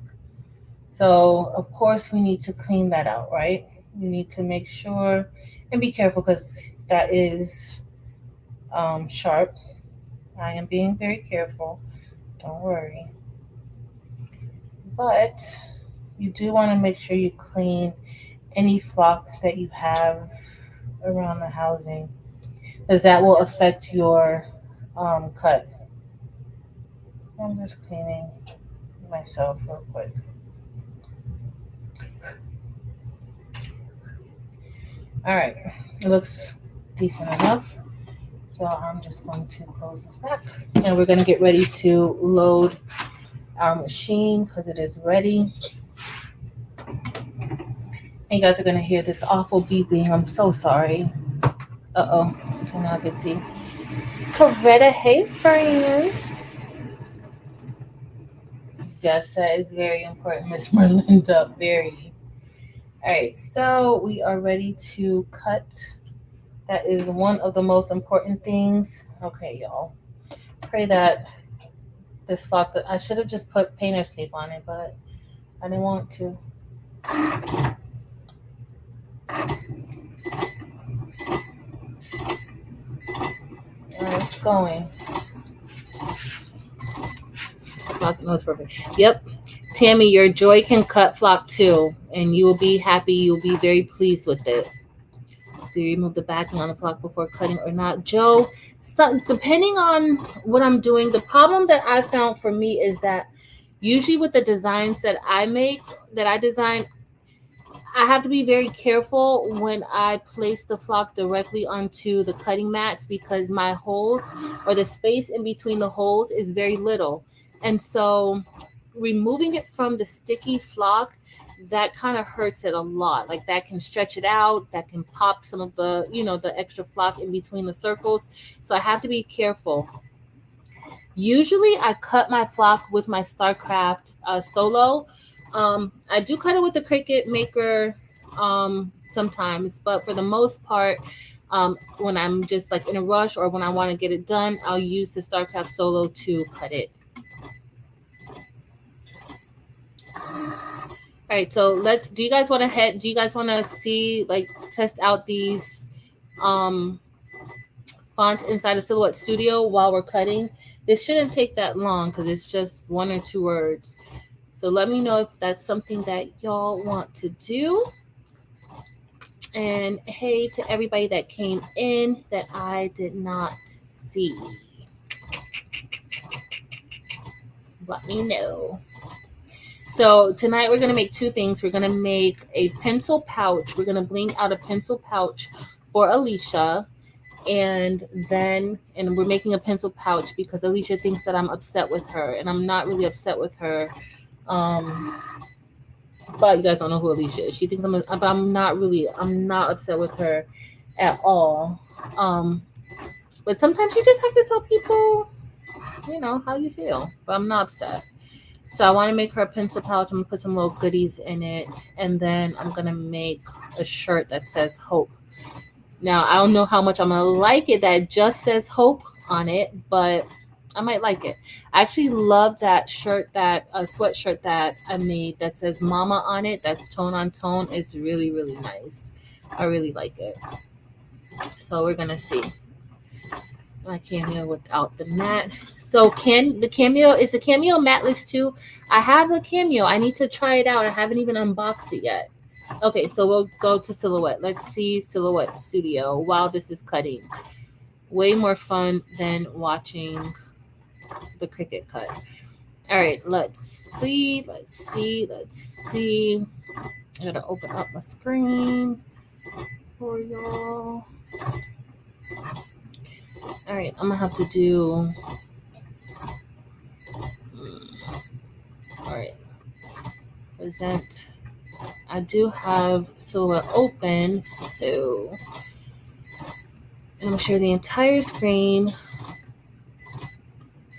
So of course we need to clean that out, right? We need to make sure and be careful because that is sharp. I am being very careful. Don't worry. But you do want to make sure you clean any flock that you have around the housing, because that will affect your cut. I'm just cleaning myself real quick. All right, it looks decent enough. So I'm just going to close this back and we're going to get ready to load our machine because it is ready. And you guys are going to hear this awful beeping. I'm so sorry. Uh-oh. Okay, now I can see. Coretta, hey friends. Yes, that is very important, Miss Merlinda. Very. All right, so we are ready to cut. That is one of the most important things. Okay, y'all. Pray that this flock, I should have just put painter's tape on it, but I didn't want to. All right, it's going. No, it's perfect. Yep. Tammy, your joy can cut flock too, and you will be happy. You'll be very pleased with it. Do you remove the backing on the flock before cutting or not? Joe, so depending on what I'm doing, the problem that I found for me is that usually with the designs that I make, that I design, I have to be very careful when I place the flock directly onto the cutting mats because my holes or the space in between the holes is very little. And so removing it from the sticky flock, that kind of hurts it a lot. Like that can stretch it out, that can pop some of the, the extra flock in between the circles. So I have to be careful. Usually I cut my flock with my StarCraft Solo. I do cut it with the Cricut Maker sometimes, but for the most part, when I'm just like in a rush or when I want to get it done, I'll use the StarCraft Solo to cut it. All right, so do you guys want to see, like, test out these fonts inside of Silhouette Studio while we're cutting? This shouldn't take that long because it's just 1 or 2 words. So let me know if that's something that y'all want to do. And hey to everybody that came in that I did not see. Let me know. So tonight we're going to make 2 things. We're going to make a pencil pouch. We're going to bling out a pencil pouch for Alicia. And we're making a pencil pouch because Alicia thinks that I'm upset with her. And I'm not really upset with her. But you guys don't know who Alicia is. She thinks I'm not upset with her at all. But sometimes you just have to tell people, how you feel. But I'm not upset. So I want to make her a pencil pouch. I'm going to put some little goodies in it. And then I'm going to make a shirt that says hope. Now, I don't know how much I'm going to like it that just says hope on it, but I might like it. I actually love that shirt, that sweatshirt that I made that says mama on it. That's tone on tone. It's really, really nice. I really like it. So we're going to see. My cameo without the mat. So the cameo matless too? I have a cameo. I need to try it out. I haven't even unboxed it yet. Okay, so we'll go to Silhouette. Let's see Silhouette Studio while this is cutting. Way more fun than watching the Cricut cut. All right, let's see. I gotta open up my screen for y'all. All right, I'm gonna have to do. All right, present. I do have Silhouette open, so I'm gonna share the entire screen.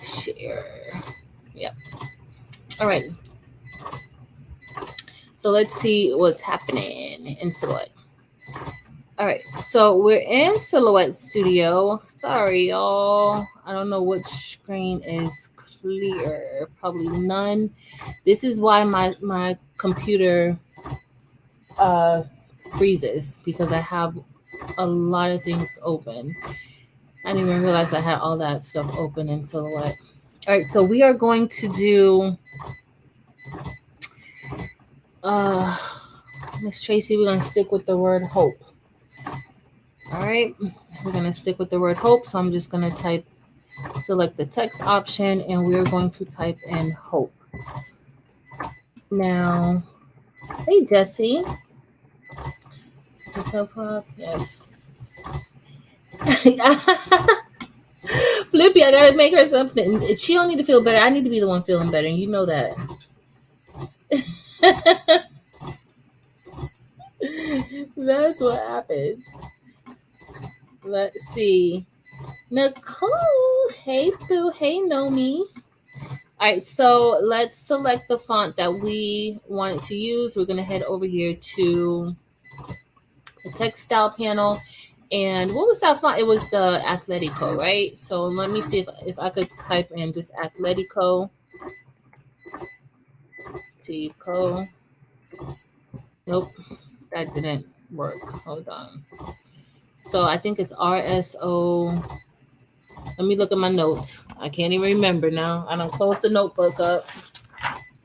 Share. Yep. All right. So let's see what's happening in Silhouette. All right, so we're in Silhouette Studio. Sorry, y'all. I don't know which screen is clear. Probably none. This is why my computer freezes, because I have a lot of things open. I didn't even realize I had all that stuff open in Silhouette. All right, so we are going to do Miss Tracy, we're going to stick with the word hope. All right, we're going to stick with the word hope. So I'm just going to select the text option, and we're going to type in hope. Now, hey, Jesse. Yes. Flippy, I got to make her something. She don't need to feel better. I need to be the one feeling better, and you know that. That's what happens. Let's see. Nicole, hey Boo, hey Nomi. All right, so let's select the font that we want to use. We're gonna head over here to the text style panel. And what was that font? It was the Atletico, right? So let me see if I could type in this Atletico. Tico. Nope, that didn't work. Hold on. So I think it's RSO. Let me look at my notes. I can't even remember now. I don't close the notebook up.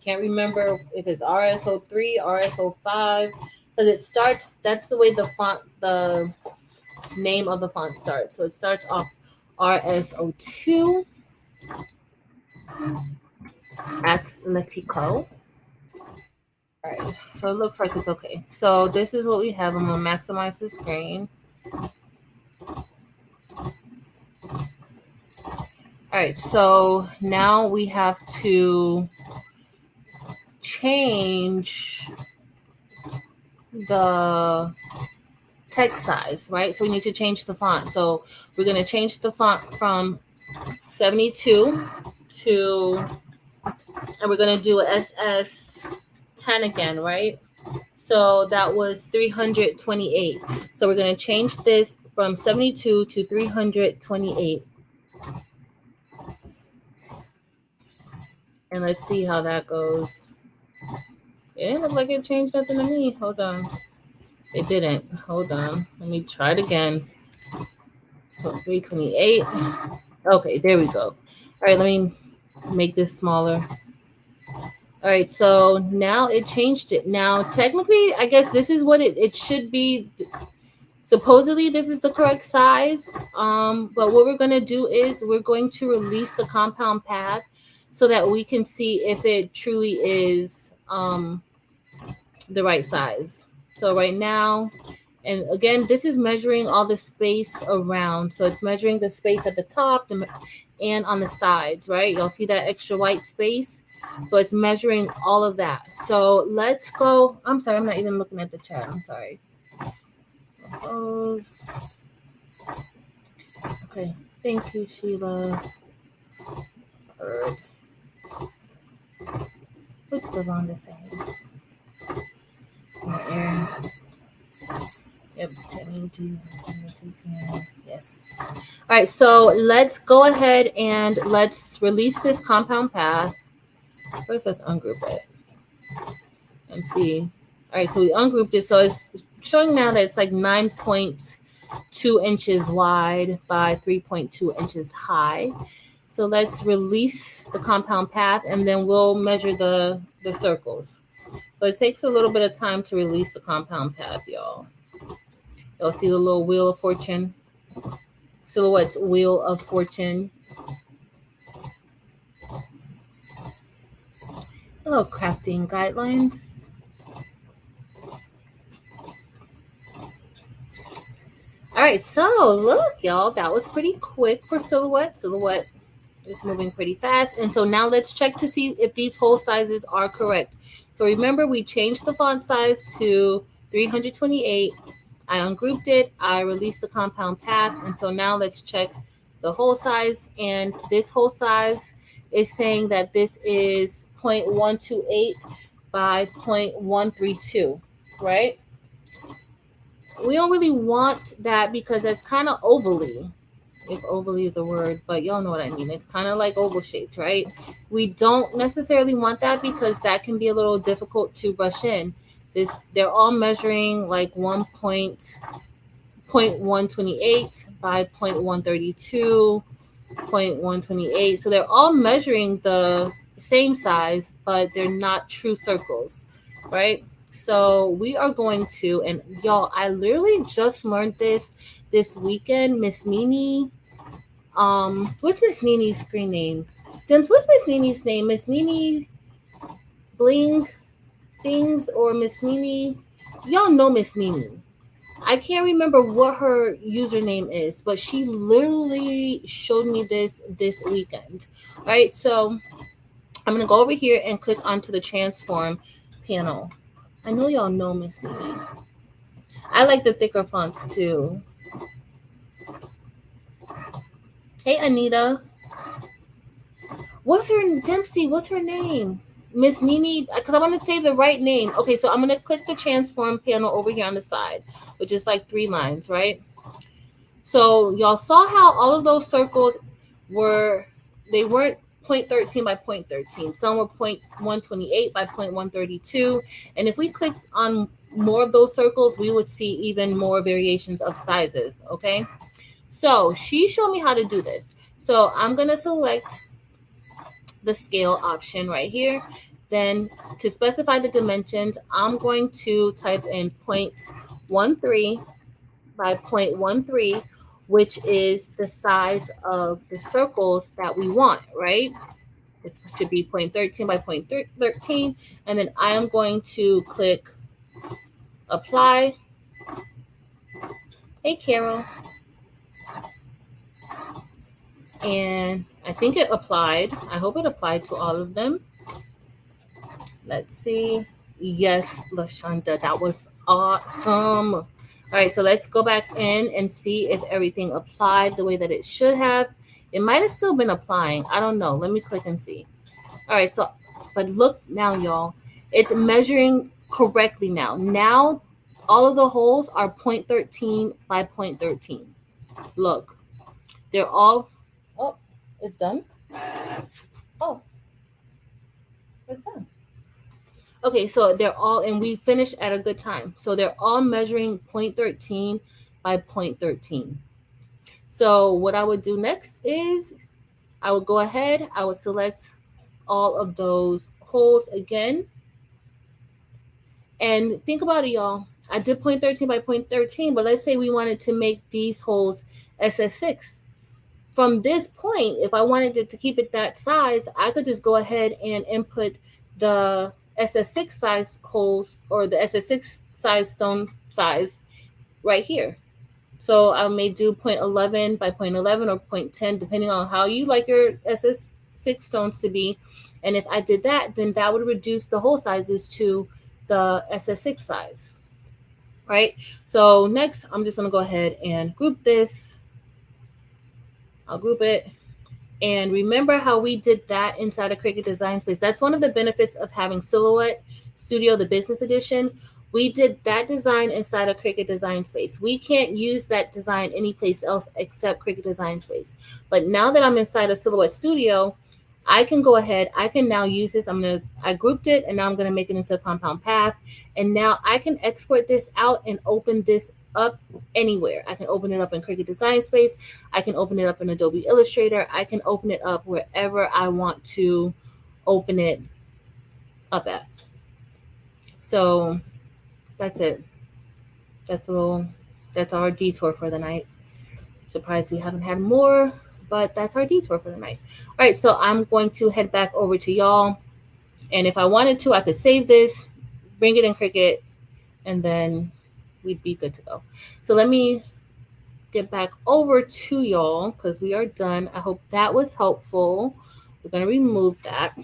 Can't remember if it's RSO3, RSO5, because it starts. That's the way the name of the font starts. So it starts off RSO2, Atletico. All right, so it looks like it's okay. So this is what we have. I'm gonna maximize the screen. All right, so now we have to change the text size, right? So we need to change the font. So we're going to change the font from 72 to, and we're going to do SS10 again, right? So that was 328. So we're going to change this from 72 to 328. And let's see how that goes. It didn't look like it changed nothing to me. Hold on. It didn't. Hold on. Let me try it again. 328. Okay, there we go. All right, let me make this smaller. All right, so now it changed it. Now, technically, I guess this is what it should be. Supposedly, this is the correct size. But what we're going to do is we're going to release the compound path so that we can see if it truly is the right size. So right now, and again, this is measuring all the space around. So it's measuring the space at the top and on the sides, right? You'll see that extra white space. So it's measuring all of that. So let's go. I'm sorry, I'm not even looking at the chat. I'm sorry. Okay, thank you, Sheila. What's the wrong to say? Yep, 10, yes. All right, so let's go ahead and let's release this compound path. First, let's ungroup it and see. All right, so we ungrouped it. So it's showing now that it's like 9.2 inches wide by 3.2 inches high. So let's release the compound path, and then we'll measure the circles. So it takes a little bit of time to release the compound path, y'all. You'll see the little wheel of fortune. Silhouette's wheel of fortune. Hello, crafting guidelines. All right, so look, y'all, that was pretty quick for Silhouette. Silhouette is moving pretty fast. And so now let's check to see if these whole sizes are correct. So remember, we changed the font size to 328. I ungrouped it, I released the compound path, and so now let's check the hole size. And this hole size is saying that this is 0.128 by 0.132, right? We don't really want that because that's kind of ovally, if overly is a word, but y'all know what I mean. It's kind of like oval shaped, right? We don't necessarily want that because that can be a little difficult to brush in. They're all measuring like 1.128 by 0.132, 0.128. So they're all measuring the same size, but they're not true circles, right? So we are going to, and y'all, I literally just learned this weekend. Miss Nini, what's Miss Nini's screen name? Dims, what's Miss Nini's name? Miss Nini Bling Things or Miss Nini? Y'all know Miss Nini. I can't remember what her username is, but she literally showed me this weekend. All right, so I'm gonna go over here and click onto the transform panel. I know y'all know Miss Nini. I like the thicker fonts too. Hey Anita. What's her Dempsey? What's her name? Miss Nini, because I want to say the right name. Okay, so I'm gonna click the transform panel over here on the side, which is like 3 lines, right? So y'all saw how all of those circles weren't 0.13 by 0.13. Some were 0.128 by 0.132. And if we clicked on more of those circles, we would see even more variations of sizes, okay? So she showed me how to do this. So I'm gonna select the scale option right here. Then to specify the dimensions, I'm going to type in 0.13 by 0.13, which is the size of the circles that we want, right? It should be 0.13 by 0.13. And then I am going to click apply. Hey, Carol. And I think it applied. I hope it applied to all of them. Let's see. Yes, LaShonda, that was awesome. All right, so let's go back in and see if everything applied the way that it should have. It might have still been applying. I don't know. Let me click and see. All right, so, but look now, y'all. It's measuring correctly now. Now, all of the holes are 0.13 by 0.13. Look, they're all, oh, it's done? Oh, it's done. Okay, so they're all, and we finished at a good time. So they're all measuring 0.13 by 0.13. So what I would do next is I would go ahead, I would select all of those holes again. And think about it, y'all. I did 0.13 by 0.13, but let's say we wanted to make these holes SS6. From this point, if I wanted it to keep it that size, I could just go ahead and input the SS6 size holes or the SS6 size stone size right here. So I may do 0.11 by 0.11 or 0.10, depending on how you like your SS6 stones to be. And if I did that, then that would reduce the hole sizes to the SS6 size, right? So next, I'm just going to go ahead and group this. I'll group it. And remember how we did that inside of Cricut Design Space? That's one of the benefits of having Silhouette Studio, the business edition. We did that design inside of Cricut Design Space. We can't use that design anyplace else except Cricut Design Space. But now that I'm inside of Silhouette Studio, I can go ahead. I can now use this. I grouped it, and now I'm going to make it into a compound path. And now I can export this out and open this up anywhere. I can open it up in Cricut Design Space. I can open it up in Adobe Illustrator. I can open it up wherever I want to open it up at. So that's it. That's our detour for the night. Surprised we haven't had more, but that's our detour for the night. All right, so I'm going to head back over to y'all. And if I wanted to, I could save this, bring it in Cricut, and then we'd be good to go. So let me get back over to y'all because we are done. I hope that was helpful. We're going to remove that.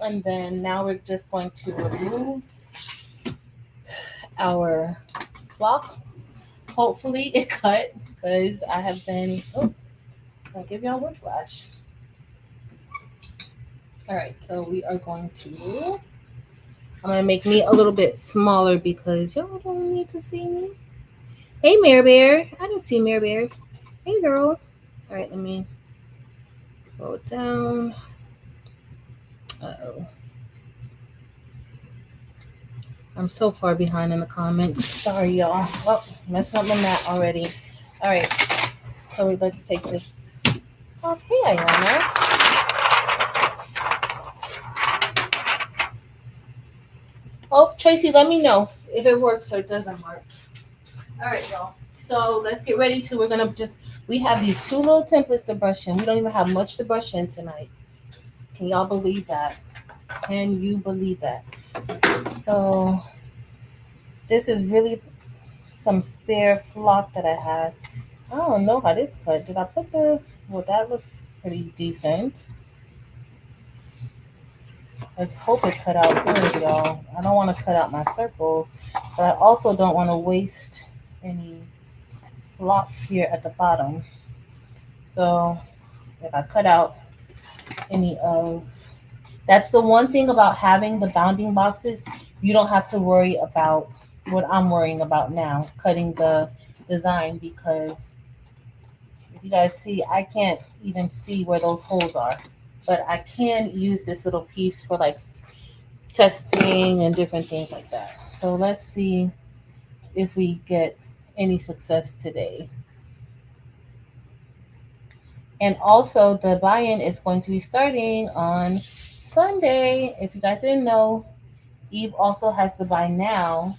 And then now we're just going to remove our block. hopefully it cut, because I have been, I'll give y'all whiplash. All right, so we are going to, I'm going to make me a little bit smaller because y'all don't need to see me. Hey, Mare Bear. I didn't see Mare Bear. Hey, girl. All right, let me scroll it down. Uh-oh. I'm so far behind in the comments. Sorry, y'all. Oh, messed up my mat already. All right, so let's take this off. Hey, Ayana. Oh, Tracy, let me know if it works or it doesn't work. All right, y'all. So let's get ready to, we have these 2 little templates to brush in. We don't even have much to brush in tonight. Can y'all believe that? Can you believe that? So this is really some spare flock that I had. I don't know how this cut. Did I put well, that looks pretty decent. Let's hope it cut out good, y'all. I don't want to cut out my circles, but I also don't want to waste any flock here at the bottom. So if I cut out any of, that's the one thing about having the bounding boxes. You don't have to worry about what I'm worrying about now, cutting the design, because if you guys see, I can't even see where those holes are, but I can use this little piece for like testing and different things like that. So let's see if we get any success today. And also the buy-in is going to be starting on Sunday. If you guys didn't know, Eve also has the buy now,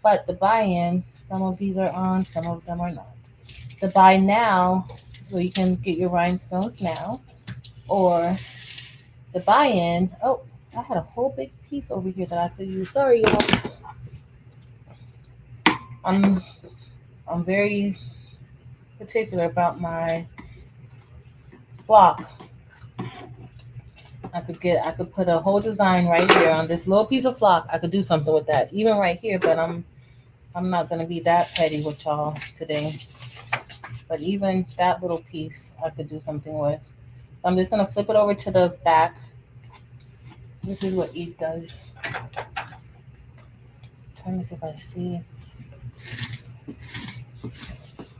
but the buy-in, some of these are on, some of them are not. The buy now, where you can get your rhinestones now, or the buy-in, oh, I had a whole big piece over here that I could use. Sorry, y'all. I'm very particular about my flock. I could put a whole design right here on this little piece of flock. I could do something with that, even right here, but I'm not gonna be that petty with y'all today. But even that little piece I could do something with. I'm just gonna flip it over to the back. This is what Eve does. Trying to see if I see.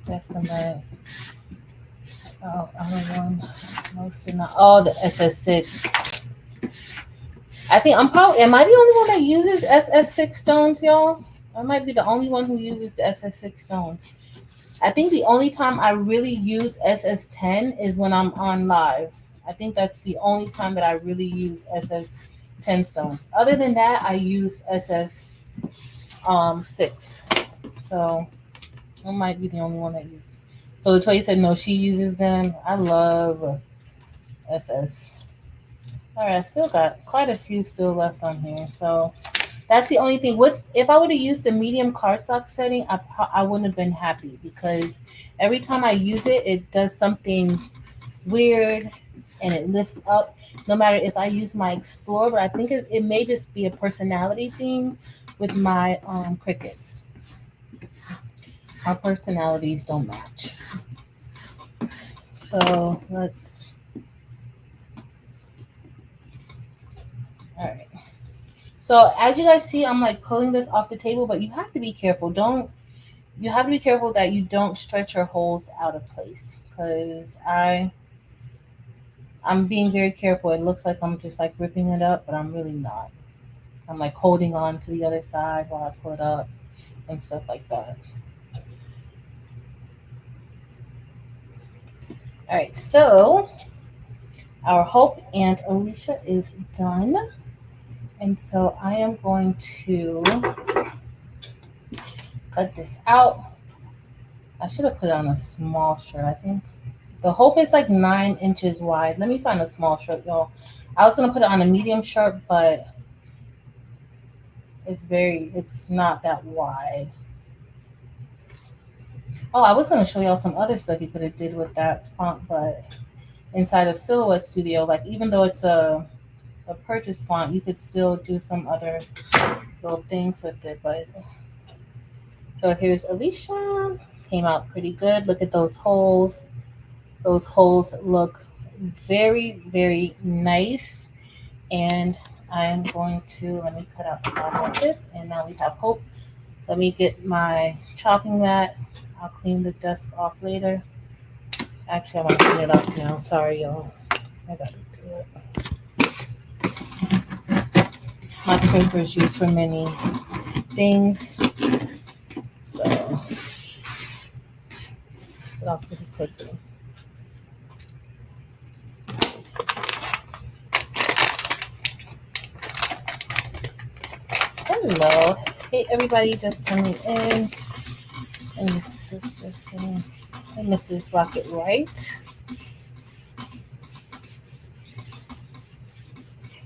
That's the mat. Oh, other one. Most not. Oh, the SS6. I think am I the only one that uses SS6 stones, y'all? I might be the only one who uses the SS6 stones. I think the only time I really use SS10 is when I'm on live. I think that's the only time that I really use SS10 stones. Other than that, I use SS6. So I might be the only one that uses. So Latoya said no, she uses them. I love SS. All right, I still got quite a few still left on here. So that's the only thing. If I would have used the medium cardstock setting, I wouldn't have been happy, because every time I use it, it does something weird and it lifts up. No matter if I use my Explore, but I think it may just be a personality thing with my Cricuts. Our personalities don't match. So let's. All right. So as you guys see, I'm like pulling this off the table, but you have to be careful. You have to be careful that you don't stretch your holes out of place, because I'm being very careful. It looks like I'm just like ripping it up, but I'm really not. I'm like holding on to the other side while I pull it up and stuff like that. All right, so our Hope and Alicia is done. And so I am going to cut this out. I should have put it on a small shirt. I think the Hope is like 9 inches wide. Let me find a small shirt, y'all. I was going to put it on a medium shirt, but it's not that wide. Oh, I was going to show y'all some other stuff you could have did with that font, but inside of Silhouette Studio, like even though it's a purchase font, you could still do some other little things with it. But so here's Alicia. came out pretty good. Look at those holes. Those holes look very, very nice. And I'm going to, let me cut out the bottom of this. And now we have hope. Let me get my chopping mat. I'll clean the desk off later. Actually, I want to clean it off now. Sorry, y'all. I got to do it. My scraper is used for many things. So, it off pretty quickly. Hello. Hey, everybody just coming in. And this is just getting Mrs. Rocket right.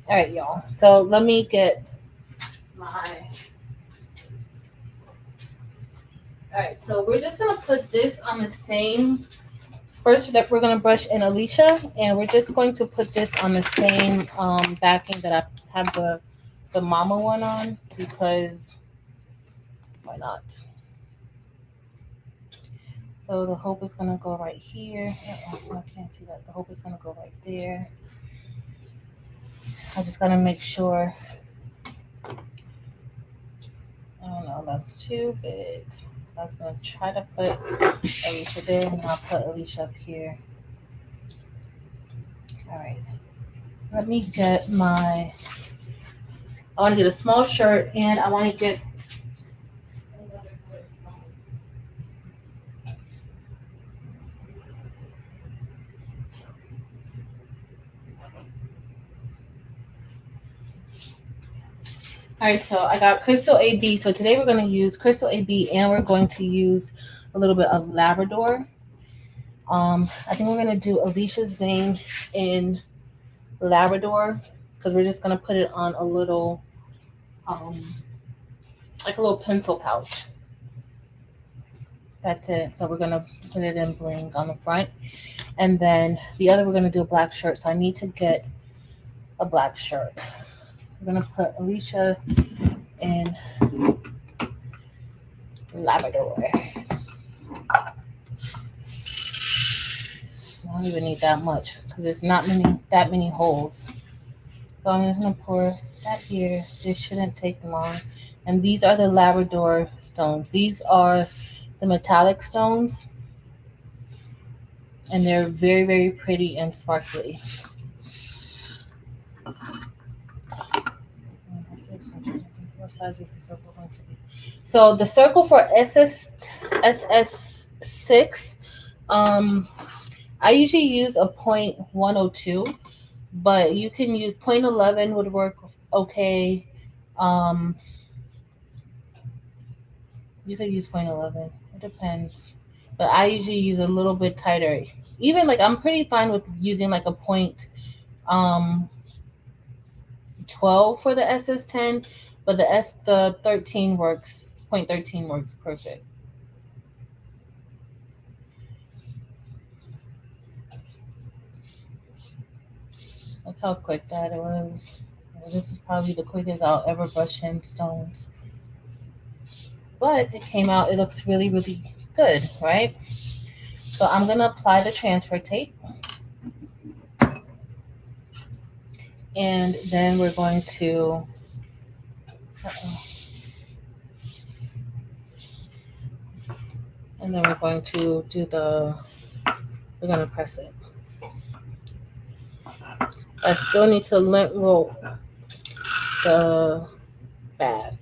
All right, y'all. So let me get my... All right, so we're just going to put this on the same... First, that we're going to brush in Alicia, and we're just going to put this on the same backing that I have the mama one on, because why not? So the hope is going to go right here. I can't see that. The hope is going to go right there. I just got to make sure. Oh no, that's too big. I was going to try to put Alicia there, and I'll put Alicia up here. All right. Let me get my... I want to get a small shirt, and I want to get... All right, so I got Crystal AB. So today we're going to use Crystal AB, and we're going to use a little bit of Labrador. I think we're going to do Alicia's name in Labrador, because we're just going to put it on a little, like a little pencil pouch. That's it. But we're going to put it in bling on the front. And then the other, we're going to do a black shirt. So I need to get a black shirt. We're going to put Alicia in Labrador. I don't even need that much, because there's not that many holes. So I'm just going to pour that here. This shouldn't take long. And these are the Labrador stones. These are the metallic stones. And they're very, very pretty and sparkly. What size is the circle going to be? So the circle for SS6, I usually use a 0.102, but you can use 0.11 would work okay. You could use 0.11. It depends. But I usually use a little bit tighter. Even like I'm pretty fine with using like a 0.12 for the SS10, but the 13 works. 0.13 works perfect. Look how quick that it was. This is probably the quickest I'll ever brush in stones. But it came out, it looks really, really good, right? So I'm going to apply the transfer tape. And then we're going to, and then we're going to do we're going to press it. I still need to lint roll the bag.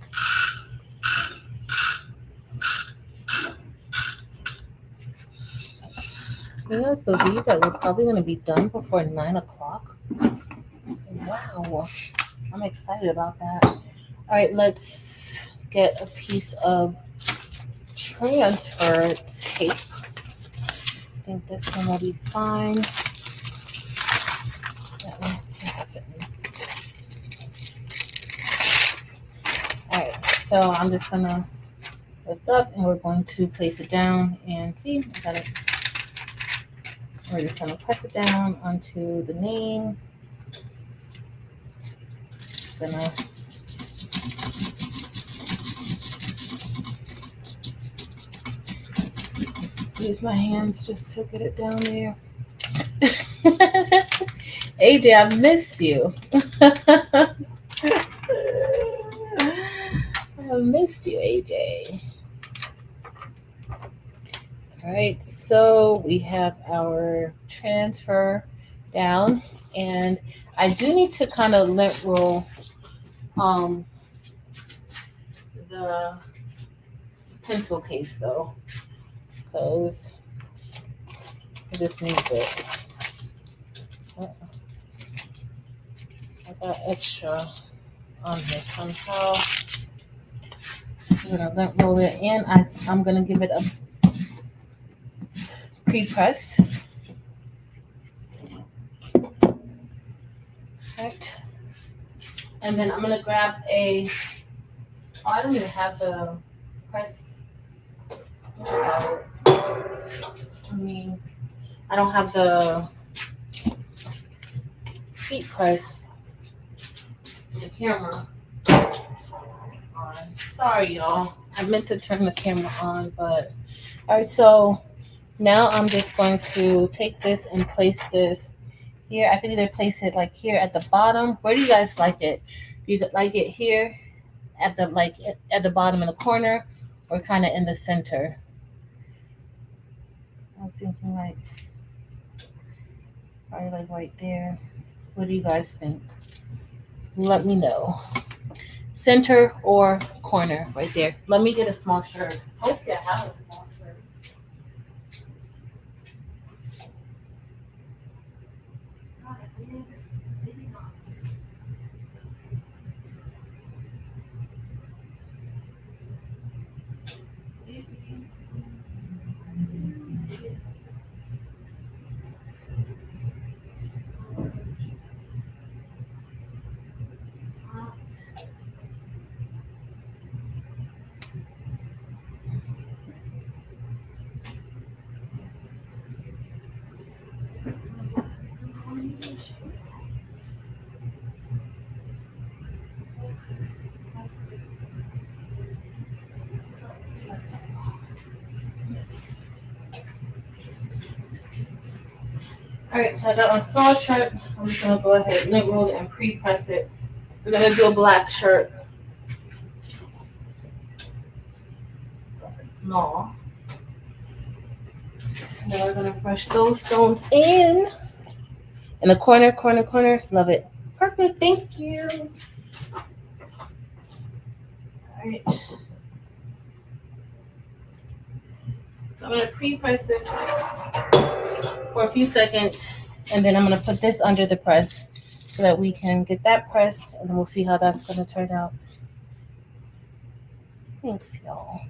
You guys believe that we're probably going to be done before 9 o'clock? Wow. I'm excited about that. All right, let's get a piece of transfer tape. I think this one will be fine. That one can happen. All right, so I'm just going to lift up, and we're going to place it down, and see, I got it. We're just going to press it down onto the name. Gonna Use my hands just to get it down there. AJ, I missed you. I missed you, AJ. All right, so we have our transfer down, and I do need to kind of lint roll the pencil case though, because this needs it. I got extra on here somehow. I'm gonna lint roll it in. I'm gonna give it a pre-press. Right. And then I'm gonna grab I don't even have the press. I mean, I don't have the heat press. The camera on. Sorry, y'all. I meant to turn the camera on, but all right. So now I'm just going to take this and place this here. I could either place it like here at the bottom. Where do you guys like it? Do you like it here at the bottom in the corner, or kind of in the center? I was thinking probably like right there. What do you guys think? Let me know. Center or corner, right there. Let me get a small shirt. Hopefully I have a small shirt. God, I did. Maybe not. All right, so I got my small shirt. I'm just gonna go ahead, lint roll it, and pre-press it. We're gonna do a black shirt. Small. And then we're gonna brush those stones in the corner. Love it. Perfect. Thank you. All right. I'm gonna pre-press this for a few seconds, and then I'm gonna put this under the press so that we can get that pressed, and then we'll see how that's gonna turn out. Thanks, y'all.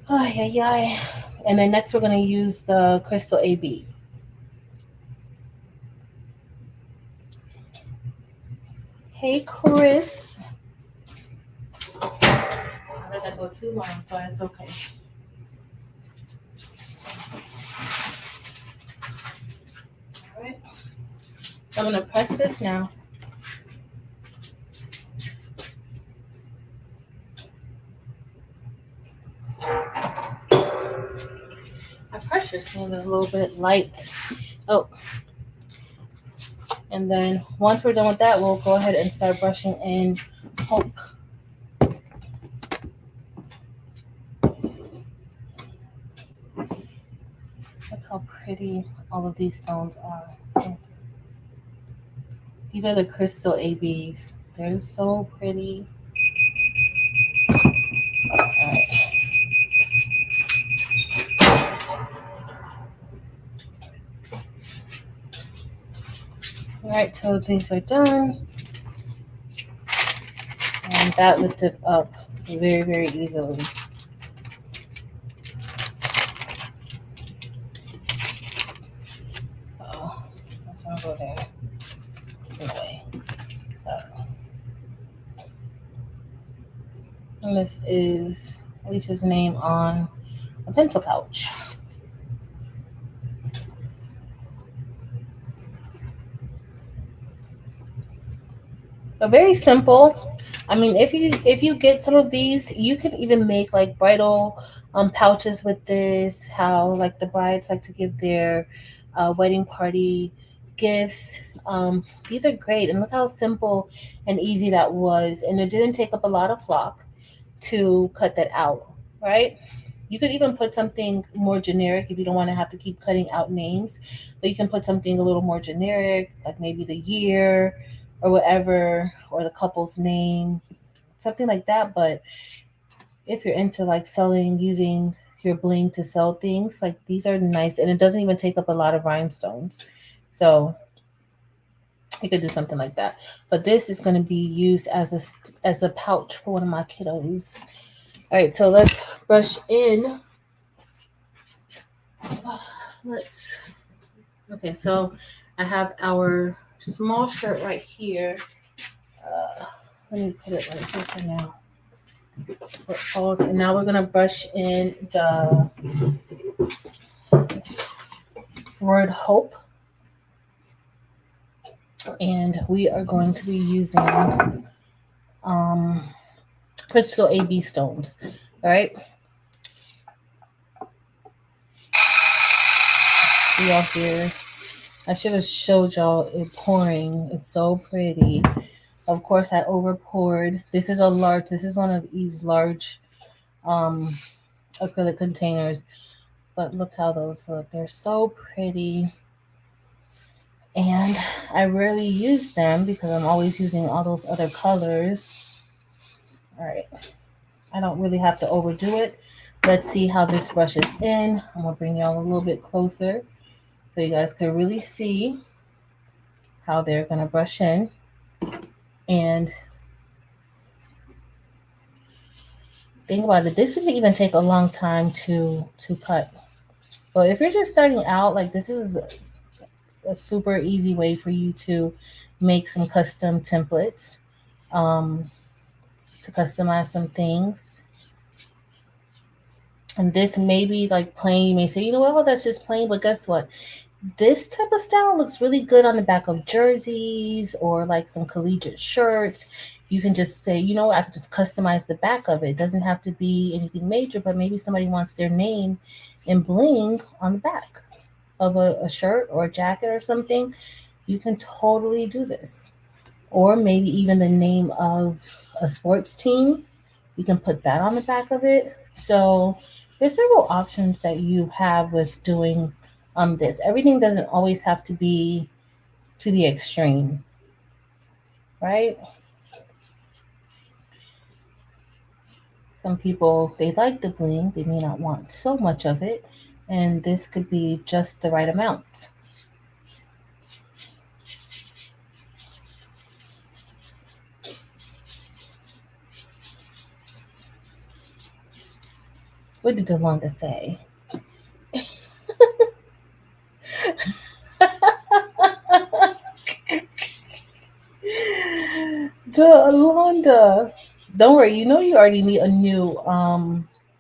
And then next we're gonna use the Crystal AB. Hey, Chris. I let that go too long, but it's okay. All right. So I'm gonna press this now. My pressure seems a little bit light. Oh. And then once we're done with that, we'll go ahead and start brushing in Hulk. Look how pretty all of these stones are. These are the Crystal ABs. They're so pretty. All right, so these are done. And that lifted up very, very easily. Oh, that's gonna go there. Anyway. And this is Alicia's name on a pencil pouch. So very simple. I mean, if you get some of these, you can even make like bridal pouches with this. How like the brides like to give their wedding party gifts. These are great, and look how simple and easy that was, and it didn't take up a lot of flock to cut that out, right? You could even put something more generic if you don't want to have to keep cutting out names, but you can put something a little more generic, like maybe the year or whatever, or the couple's name, something like that. But if you're into like selling, using your bling to sell things, like these are nice, and it doesn't even take up a lot of rhinestones. So you could do something like that. But this is going to be used as a pouch for one of my kiddos. All right, so let's brush in. Let's Okay, so I have our small shirt right here. Let me put it right here for now. And now we're gonna brush in the word hope, and we are going to be using um, crystal AB stones. All right, see y'all here. I should have showed y'all it pouring. It's so pretty. Of course, I over poured. This is a large. This is one of these large um, acrylic containers. But look how those look. They're so pretty. And I rarely use them because I'm always using all those other colors. All right. I don't really have to overdo it. Let's see how this brushes in. I'm going to bring y'all a little bit closer so you guys can really see how they're going to brush in. And think about it. This didn't even take a long time to cut. But if you're just starting out, like this is a super easy way for you to make some custom templates, to customize some things. And this may be like plain. You may say, you know what, well, that's just plain. But guess what? This type of style looks really good on the back of jerseys or like some collegiate shirts. You can just say, you know, I can just customize the back of it. It doesn't have to be anything major, but maybe somebody wants their name in bling on the back of a shirt or a jacket or something. You can totally do this. Or maybe even the name of a sports team. You can put that on the back of it. So there's several options that you have with doing this. Everything doesn't always have to be to the extreme, right? Some people, they like the bling, they may not want so much of it, and this could be just the right amount. What did Delonda say? Delonda, don't worry. You know you already need a new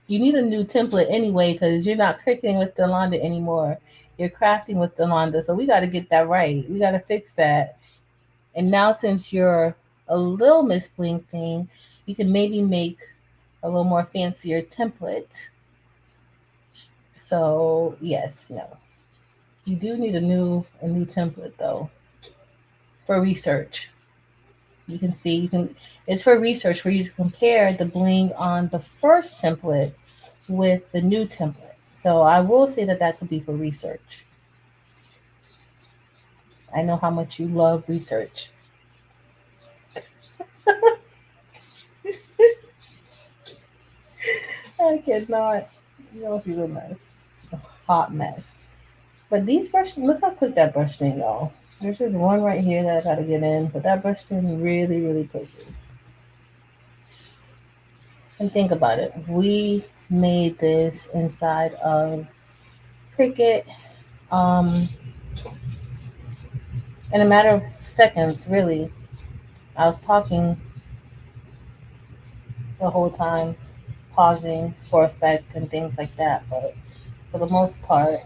template anyway because you're not cricketing with Delonda anymore. You're crafting with Delonda, so we got to get that right. We got to fix that. And now since you're a little Miss Bling thing, you can maybe make a little more fancier template. So yes, no. You do need a new template though for research. You can see it's for research for you to compare the bling on the first template with the new template. So I will say that could be for research. I know how much you love research. I cannot. You know, she's a mess. A hot mess. But these brushes, look how quick that brushed in, y'all. There's just one right here that I gotta get in, but that brushed in really, really quickly. And think about it. We made this inside of Cricut in a matter of seconds, really. I was talking the whole time, pausing for effect and things like that, but for the most part,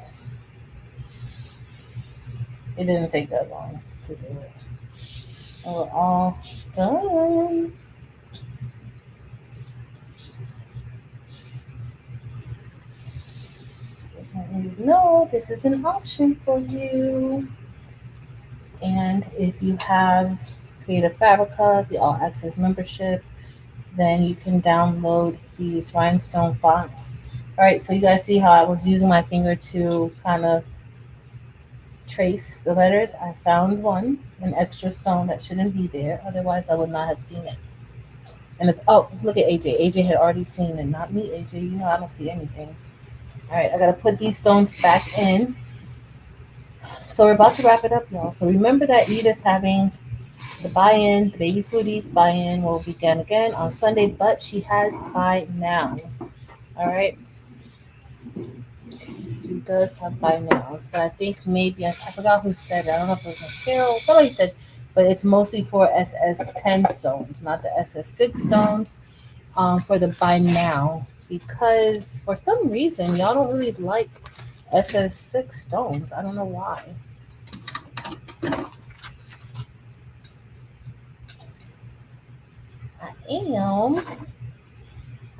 it didn't take that long to do it. And we're all done. you know this is an option for you. And if you have Creative Fabrica, the All Access membership, then you can download these rhinestone fonts. All right, so you guys see how I was using my finger to kind of trace the letters. I found one, an extra stone that shouldn't be there. Otherwise, I would not have seen it. And oh, look at AJ. AJ had already seen it, not me, AJ. You know I don't see anything. All right, I gotta put these stones back in. So we're about to wrap it up, y'all. So remember that Edith's having the buy-in, the Baby Smoothies buy-in will begin again on Sunday, but she has buy nows. All right. She does have buy nows, but I think maybe I forgot who said it. I don't know if it was Carol. Somebody said, but it's mostly for SS10 stones, not the SS6 stones. For the buy now, because for some reason y'all don't really like SS6 stones. I don't know why. I am.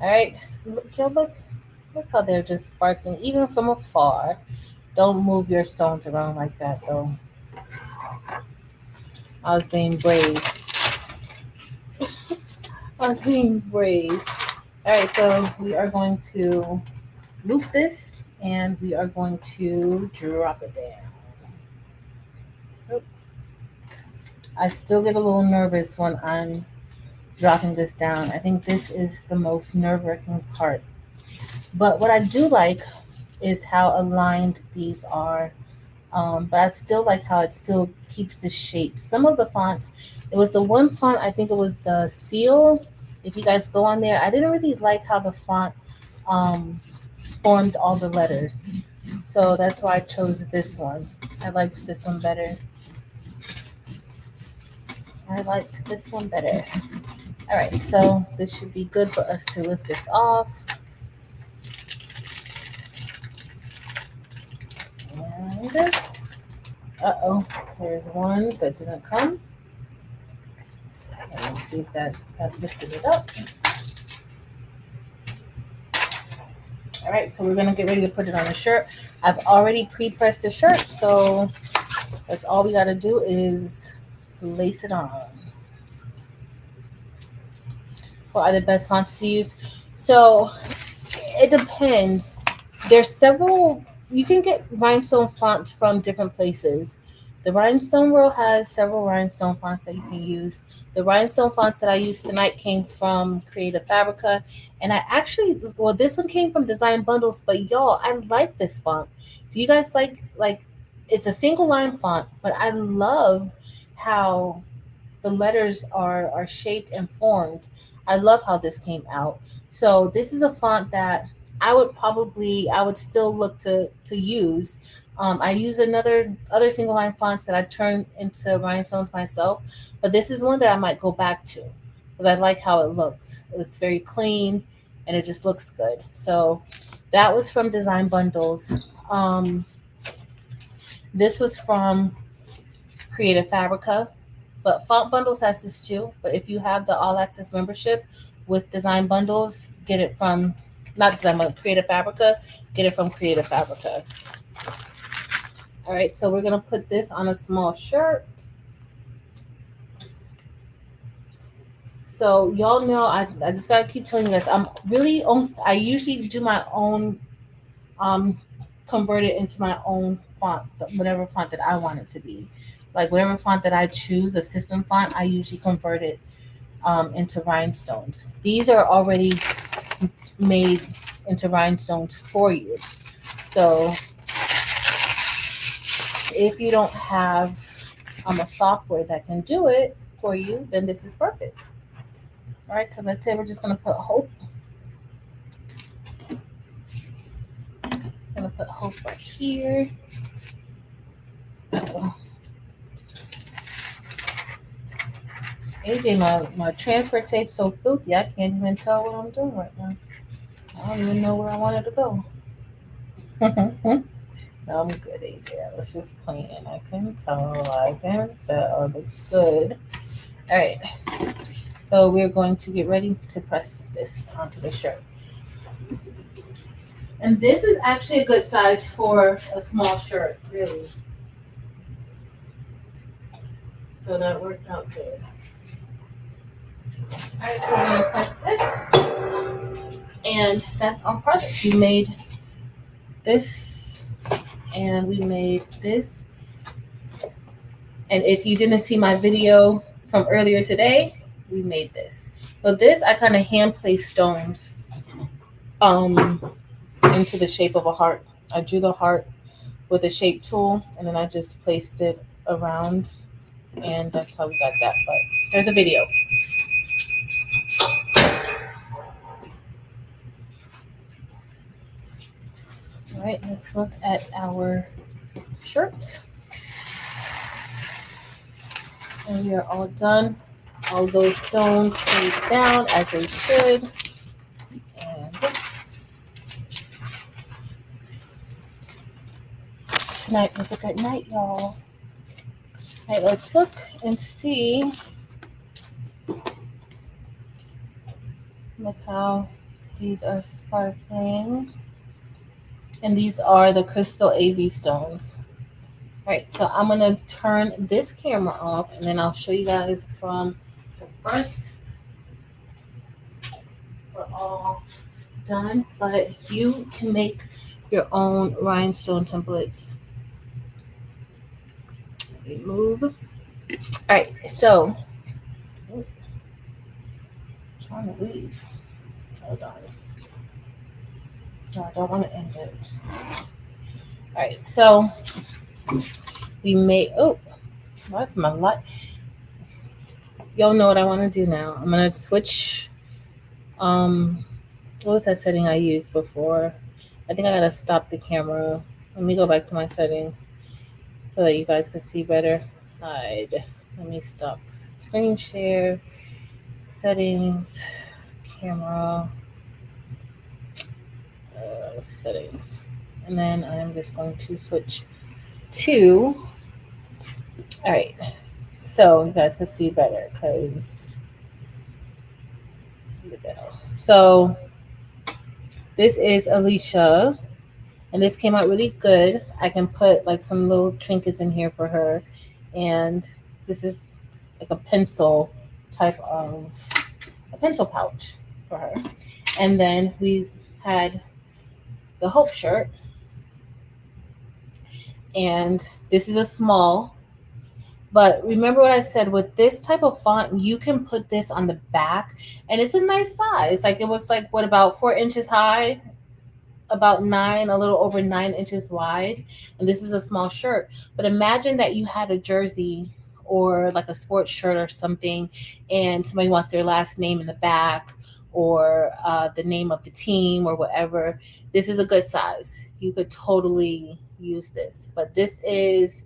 All right, look how they're just sparkling, even from afar. Don't move your stones around like that, though. I was being brave. I was being brave. All right, so we are going to loop this, and we are going to drop it down. I still get a little nervous when I'm dropping this down. I think this is the most nerve-wracking part. But what I do like is how aligned these are. But I still like how it still keeps the shape. Some of the fonts, it was the one font, I think it was the Seal. If you guys go on there, I didn't really like how the font formed all the letters. So that's why I chose this one. I liked this one better. All right, so this should be good for us to lift this off. And uh-oh, there's one that didn't come. Let me see if that lifted it up. All right, so we're gonna get ready to put it on the shirt. I've already pre-pressed the shirt, so that's all we gotta do is lace it on. What are the best fonts to use? So it depends. There's several, you can get rhinestone fonts from different places. The Rhinestone World has several rhinestone fonts that you can use. The rhinestone fonts that I used tonight came from Creative Fabrica. And I actually, well, this one came from Design Bundles, but y'all, I like this font. Do you guys like, it's a single line font, but I love how the letters are shaped and formed. I love how this came out. So this is a font that I would still look to use. I use other single line fonts that I turned into rhinestones myself, but this is one that I might go back to because I like how it looks. It's very clean and it just looks good. So that was from Design Bundles. This was from Creative Fabrica, but Font Bundles has this too. But if you have the All Access membership with Design Bundles, get it from not Design Bundles, Creative Fabrica. Get it from Creative Fabrica. All right, so we're gonna put this on a small shirt. So y'all know I just gotta keep telling you guys I usually do my own convert it into my own font, whatever font that I want it to be. Like whatever font that I choose, the system font, I usually convert it into rhinestones. These are already made into rhinestones for you. So if you don't have a software that can do it for you, then this is perfect. All right, so let's say we're just gonna put Hope. I'm gonna put Hope right here. AJ, my transfer tape's so filthy, I can't even tell what I'm doing right now. I don't even know where I wanted to go. No, I'm good, AJ. I was just playing. I can tell. It looks good. All right. So we're going to get ready to press this onto the shirt. And this is actually a good size for a small shirt, really. So that worked out good. All right, so I'm gonna press this, and that's our project. We made this, and we made this. And if you didn't see my video from earlier today, we made this. So this, I kind of hand placed stones into the shape of a heart. I drew the heart with a shape tool, and then I just placed it around, and that's how we got that. But there's a video. All right, let's look at our shirt. And we are all done. All those stones stayed down as they should. And tonight was a good night, y'all. All right, let's look and see. Look how these are sparkling. And these are the crystal AB stones. All right, so I'm gonna turn this camera off, and then I'll show you guys from the front. We're all done, but you can make your own rhinestone templates. Remove. All right, so trying to leave. Hold on. No, I don't want to end it. All right, so we made. Oh, that's my light. Y'all know what I want to do now. I'm gonna switch. What was that setting I used before? I think I gotta stop the camera. Let me go back to my settings so that you guys can see better. Hide. Let me stop. Screen share. Settings. Camera. Settings. And then I'm just going to switch to. All right. So you guys can see better because. So this is Alicia, and this came out really good. I can put like some little trinkets in here for her, and this is like a pencil type of a pencil pouch for her. And then we had the Hope shirt, and this is a small. But remember what I said, with this type of font, you can put this on the back, and it's a nice size. Like it was like, what, about 4 inches high, about 9, a little over 9 inches wide. And this is a small shirt. But imagine that you had a jersey or like a sports shirt or something, and somebody wants their last name in the back, or the name of the team or whatever. This is a good size. You could totally use this. But this is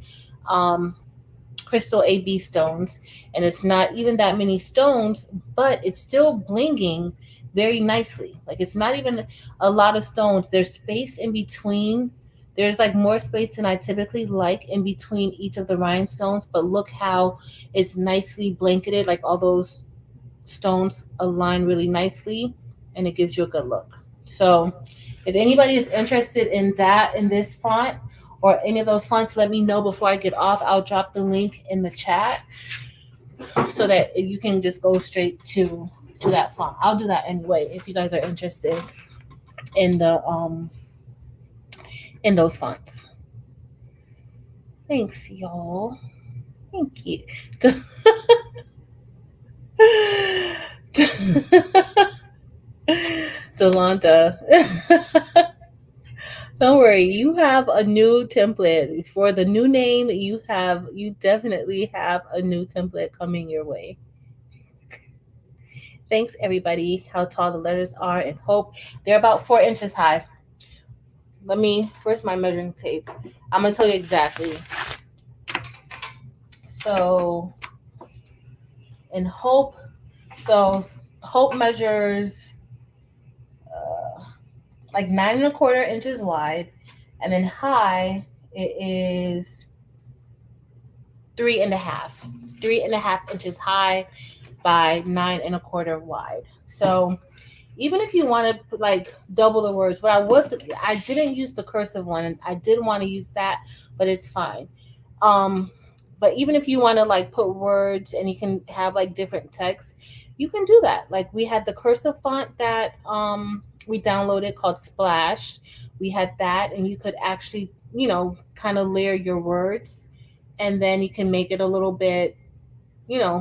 crystal AB stones, and it's not even that many stones, but it's still blinging very nicely. Like it's not even a lot of stones. There's space in between. There's like more space than I typically like in between each of the rhinestones, but look how it's nicely blanketed. Like all those stones align really nicely, and it gives you a good look. So if anybody is interested in that, in this font, or any of those fonts, let me know before I get off. I'll drop the link in the chat so that you can just go straight to that font. I'll do that anyway if you guys are interested in the in those fonts. Thanks, y'all. Thank you. Delonta. Don't worry, you have a new template for the new name. You definitely have a new template coming your way. Thanks, everybody. How tall the letters are in Hope. They're about 4 inches high. Where's my measuring tape? I'm going to tell you exactly. So, in Hope, Hope measures like 9¼ inches wide, and then high it is 3.5 inches high by 9¼ wide. So even if you want to like double the words, I didn't use the cursive one, and I did want to use that, but it's fine. Um, but even if you want to like put words and you can have like different text, you can do that. Like we had the cursive font that we downloaded called Splash. We had that, and you could actually, kind of layer your words, and then you can make it a little bit,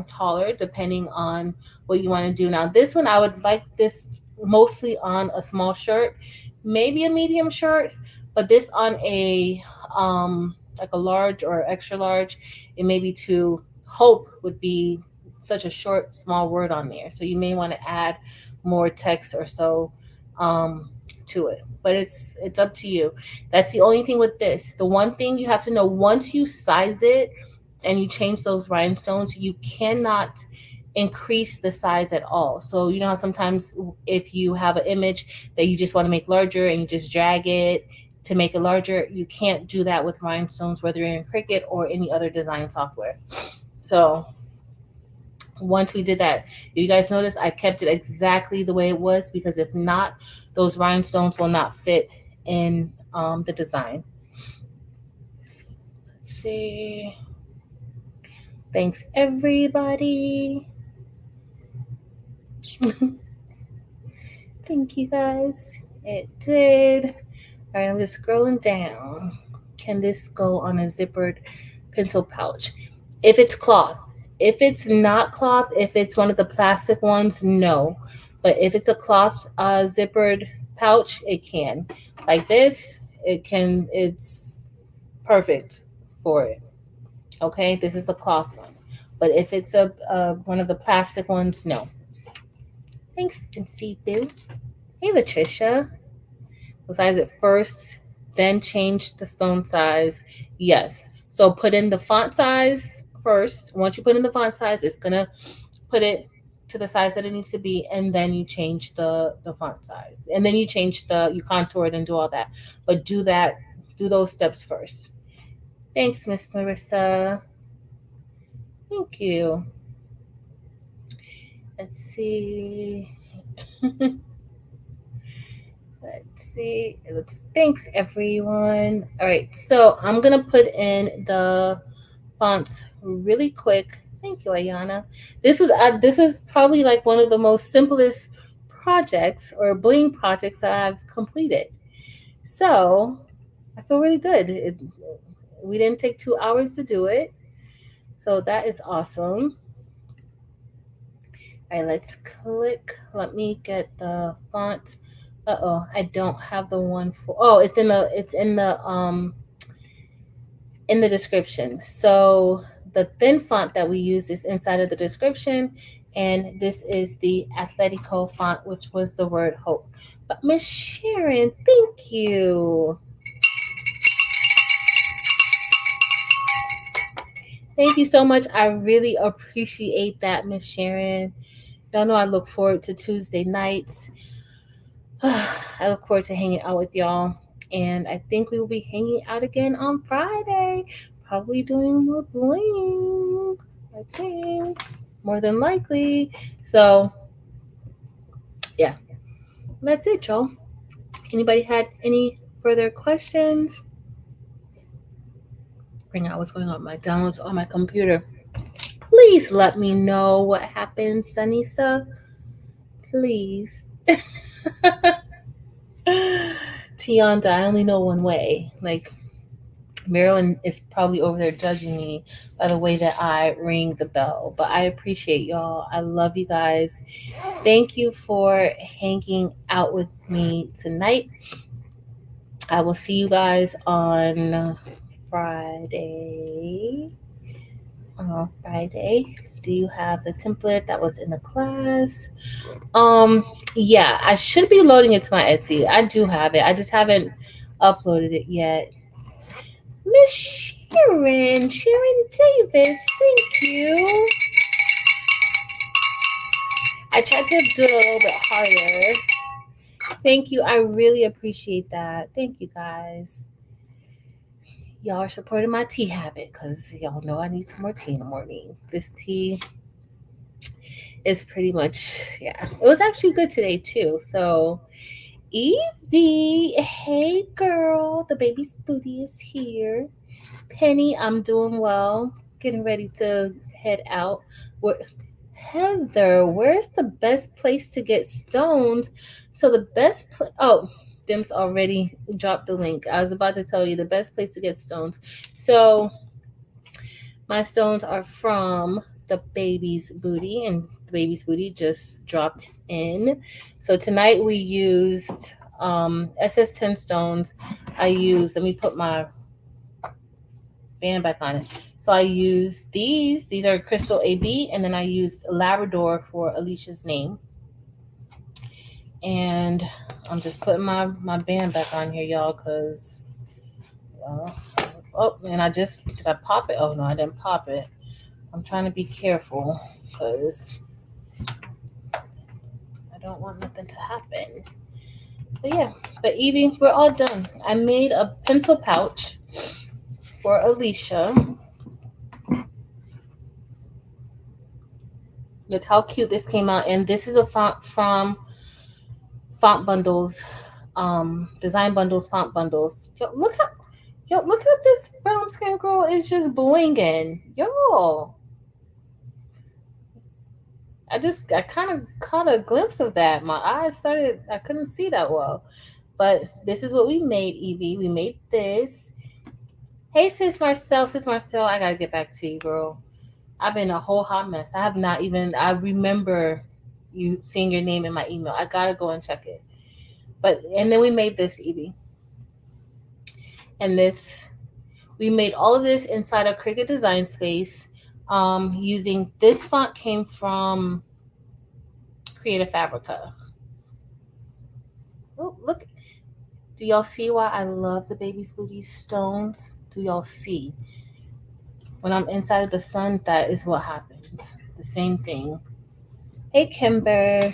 taller depending on what you want to do. Now, this one, I would like this mostly on a small shirt, maybe a medium shirt, but this on a like a large or extra large, it may be too hope would be such a short, small word on there. So you may want to add more text or so um, to it. But it's up to you. That's the only thing with this. The one thing you have to know, once you size it and you change those rhinestones, you cannot increase the size at all. So you know how sometimes if you have an image that you just want to make larger and you just drag it to make it larger, you can't do that with rhinestones, whether you're in Cricut or any other design software. So once we did that, you guys notice I kept it exactly the way it was, because if not, those rhinestones will not fit in the design. Let's see. Thanks, everybody. Thank you, guys. It did. All right, I'm just scrolling down. Can this go on a zippered pencil pouch? If it's cloth. If it's not cloth, if it's one of the plastic ones, no. But if it's a cloth zippered pouch, it can. Like this, it can. It's perfect for it. Okay, this is a cloth one. But if it's a one of the plastic ones, no. Thanks, Sifu. Hey, Latricia. Size it first, then change the stone size. Yes. So put in the font size first. Once you put in the font size, it's gonna put it to the size that it needs to be, and then you change the font size, and then you contour it and do all that. But do those steps first. Thanks, Miss Marissa. Thank you. Let's see. Let's see. Thanks, everyone. All right, so I'm gonna put in the fonts really quick. Thank you, Ayana. This is probably like one of the most simplest projects or bling projects that I've completed. So I feel really good. We didn't take 2 hours to do it, so that is awesome. All right, let's click. Let me get the font. Uh-oh, I don't have the one for. Oh, it's in the description. So the thin font that we use is inside of the description, and this is the Athletico font, which was the word hope. But Miss Sharon, thank you. Thank you so much. I really appreciate that, Miss Sharon. Y'all know I look forward to Tuesday nights. I look forward to hanging out with y'all. And I think we will be hanging out again on Friday. Probably doing more bling. I think. More than likely. So, yeah. That's it, y'all. Anybody had any further questions? Bring out what's going on with my downloads on my computer. Please let me know what happened, Sanisa. Please. Tionda, I only know one way. Like, Marilyn is probably over there judging me by the way that I ring the bell. But I appreciate y'all. I love you guys. Thank you for hanging out with me tonight. I will see you guys on Friday. Friday. Do you have the template that was in the class? Yeah, I should be loading it to my Etsy. I do have it. I just haven't uploaded it yet. Miss Sharon Davis, thank you. I tried to do it a little bit harder. Thank you. I really appreciate that. Thank you, guys. Y'all are supporting my tea habit because y'all know I need some more tea in the morning. This tea It's pretty much, yeah. It was actually good today too. So Evie, hey girl, the baby's booty is here. Penny, I'm doing well. Getting ready to head out. Where, Heather, where's the best place to get stones? So the best oh, Dim's already dropped the link. I was about to tell you the best place to get stones. So my stones are from the baby's booty, and the baby's booty just dropped in. So tonight we used SS10 stones. I used, let me put my band back on it. So I use these. These are Crystal AB, and then I used Labrador for Alicia's name. And I'm just putting my band back on here, y'all, because oh, and did I pop it? Oh no, I didn't pop it. I'm trying to be careful because I don't want nothing to happen. But yeah, but Evie, we're all done. I made a pencil pouch for Alicia. Look how cute this came out, and this is a font from Font Bundles, Design Bundles, Font Bundles. Look at this brown skin girl is just blinging, yo. I kind of caught a glimpse of that. My eyes started, I couldn't see that well. But this is what we made, Evie. We made this. Hey, Sis Marcel, I gotta get back to you, girl. I've been a whole hot mess. I have not even, I remember you seeing your name in my email. I gotta go and check it. And then we made this, Evie. And we made all of this inside a Cricut design space. Using this font came from Creative Fabrica. Oh, look. Do y'all see why I love the baby's booty stones? Do y'all see? When I'm inside of the sun, that is what happens. The same thing. Hey, Kimber.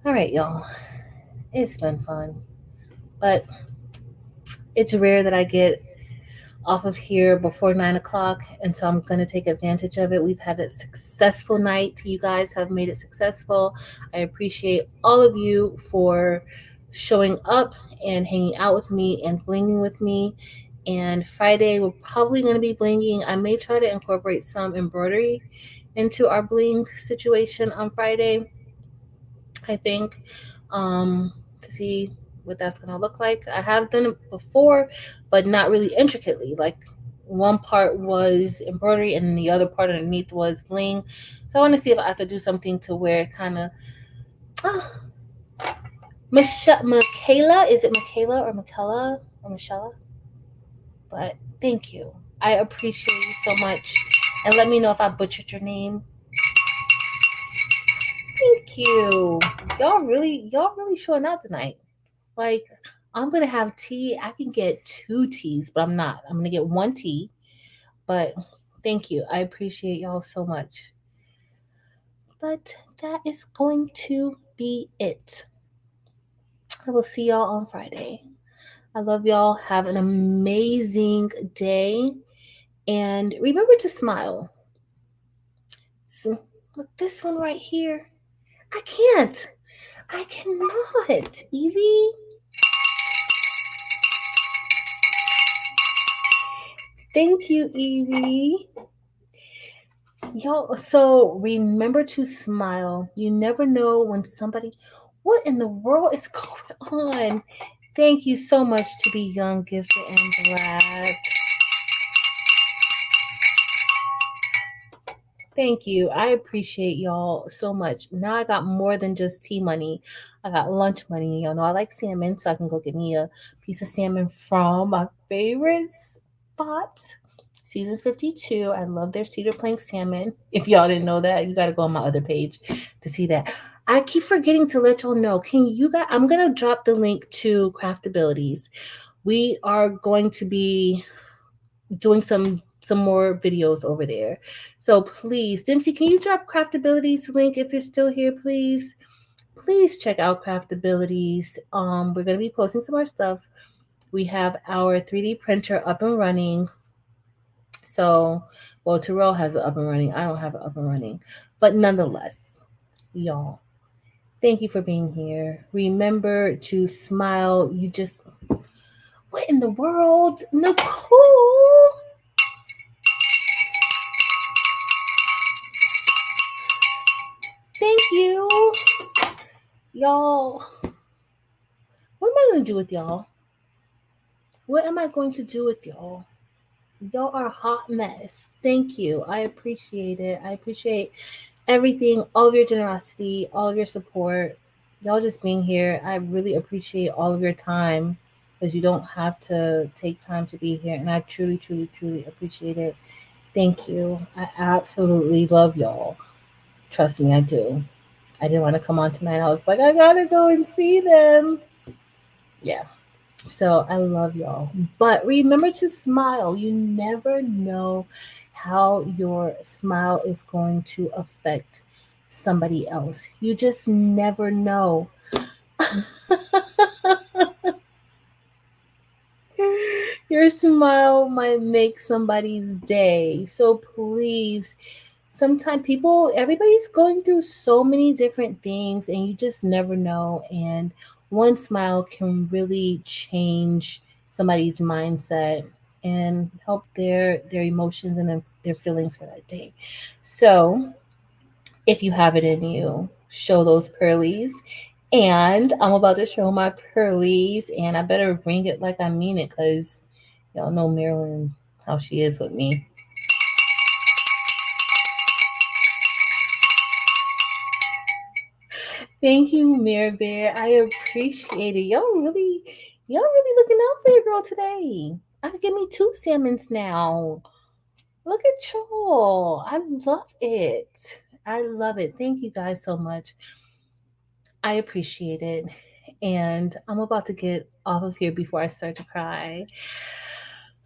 All right, y'all. It's been fun. But it's rare that I get off of here before 9 o'clock, and so I'm going to take advantage of it. We've had a successful night. You guys have made it successful. I appreciate all of you for showing up and hanging out with me and blinging with me. And Friday, we're probably going to be blinging. I may try to incorporate some embroidery into our bling situation on Friday, I think, to see what that's going to look like. I have done it before, but not really intricately. Like one part was embroidery and the other part underneath was bling. So I want to see if I could do something to where it kind of. Michaela, is it Michaela or Michaela or Michelle? But thank you. I appreciate you so much. And let me know if I butchered your name. Thank you. Y'all really showing out tonight. Like, I'm gonna have tea. I can get 2 teas, but I'm not. I'm gonna get 1 tea. But thank you. I appreciate y'all so much. But that is going to be it. I will see y'all on Friday. I love y'all. Have an amazing day. And remember to smile. So, look, this one right here. I can't. I cannot. Evie. Thank you, Evie. Yo, so remember to smile. You never know when somebody, what in the world is going on? Thank you so much to be young, gifted, and black. Thank you. I appreciate y'all so much. Now I got more than just tea money. I got lunch money. Y'all know I like salmon, so I can go get me a piece of salmon from my favorite spot, Seasons 52. I love their cedar plank salmon. If y'all didn't know that, you got to go on my other page to see that. I keep forgetting to let y'all know. I'm going to drop the link to Craftabilities. We are going to be doing some more videos over there. So please, Dempsey, can you drop Craftabilities link if you're still here, please? Please check out Craftabilities. We're going to be posting some more stuff. We have our 3D printer up and running. So, well, Terrell has it up and running. I don't have it up and running. But nonetheless, y'all, thank you for being here. Remember to smile. You just, what in the world? Nicole! Thank you. Y'all, what am I going to do with y'all? What am I going to do with y'all? Y'all are a hot mess. Thank you. I appreciate it. I appreciate everything, all of your generosity, all of your support. Y'all just being here. I really appreciate all of your time because you don't have to take time to be here. And I truly, truly, truly appreciate it. Thank you. I absolutely love y'all. Trust me, I do. I didn't want to come on tonight. I was like, I gotta go and see them. Yeah. So I love y'all. But remember to smile. You never know how your smile is going to affect somebody else. You just never know. Your smile might make somebody's day. So please, sometimes everybody's going through so many different things, and you just never know. And one smile can really change somebody's mindset and help their emotions and their feelings for that day. So if you have it in you, show those pearlies. And I'm about to show my pearlies, and I better bring it like I mean it, because y'all know Marilyn, how she is with me. Thank you, Mirror Bear. I appreciate it. Y'all really looking out for your girl today. I could give me 2 salmons now. Look at y'all. I love it. I love it. Thank you guys so much. I appreciate it. And I'm about to get off of here before I start to cry.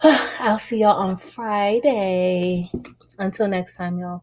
I'll see y'all on Friday. Until next time, y'all.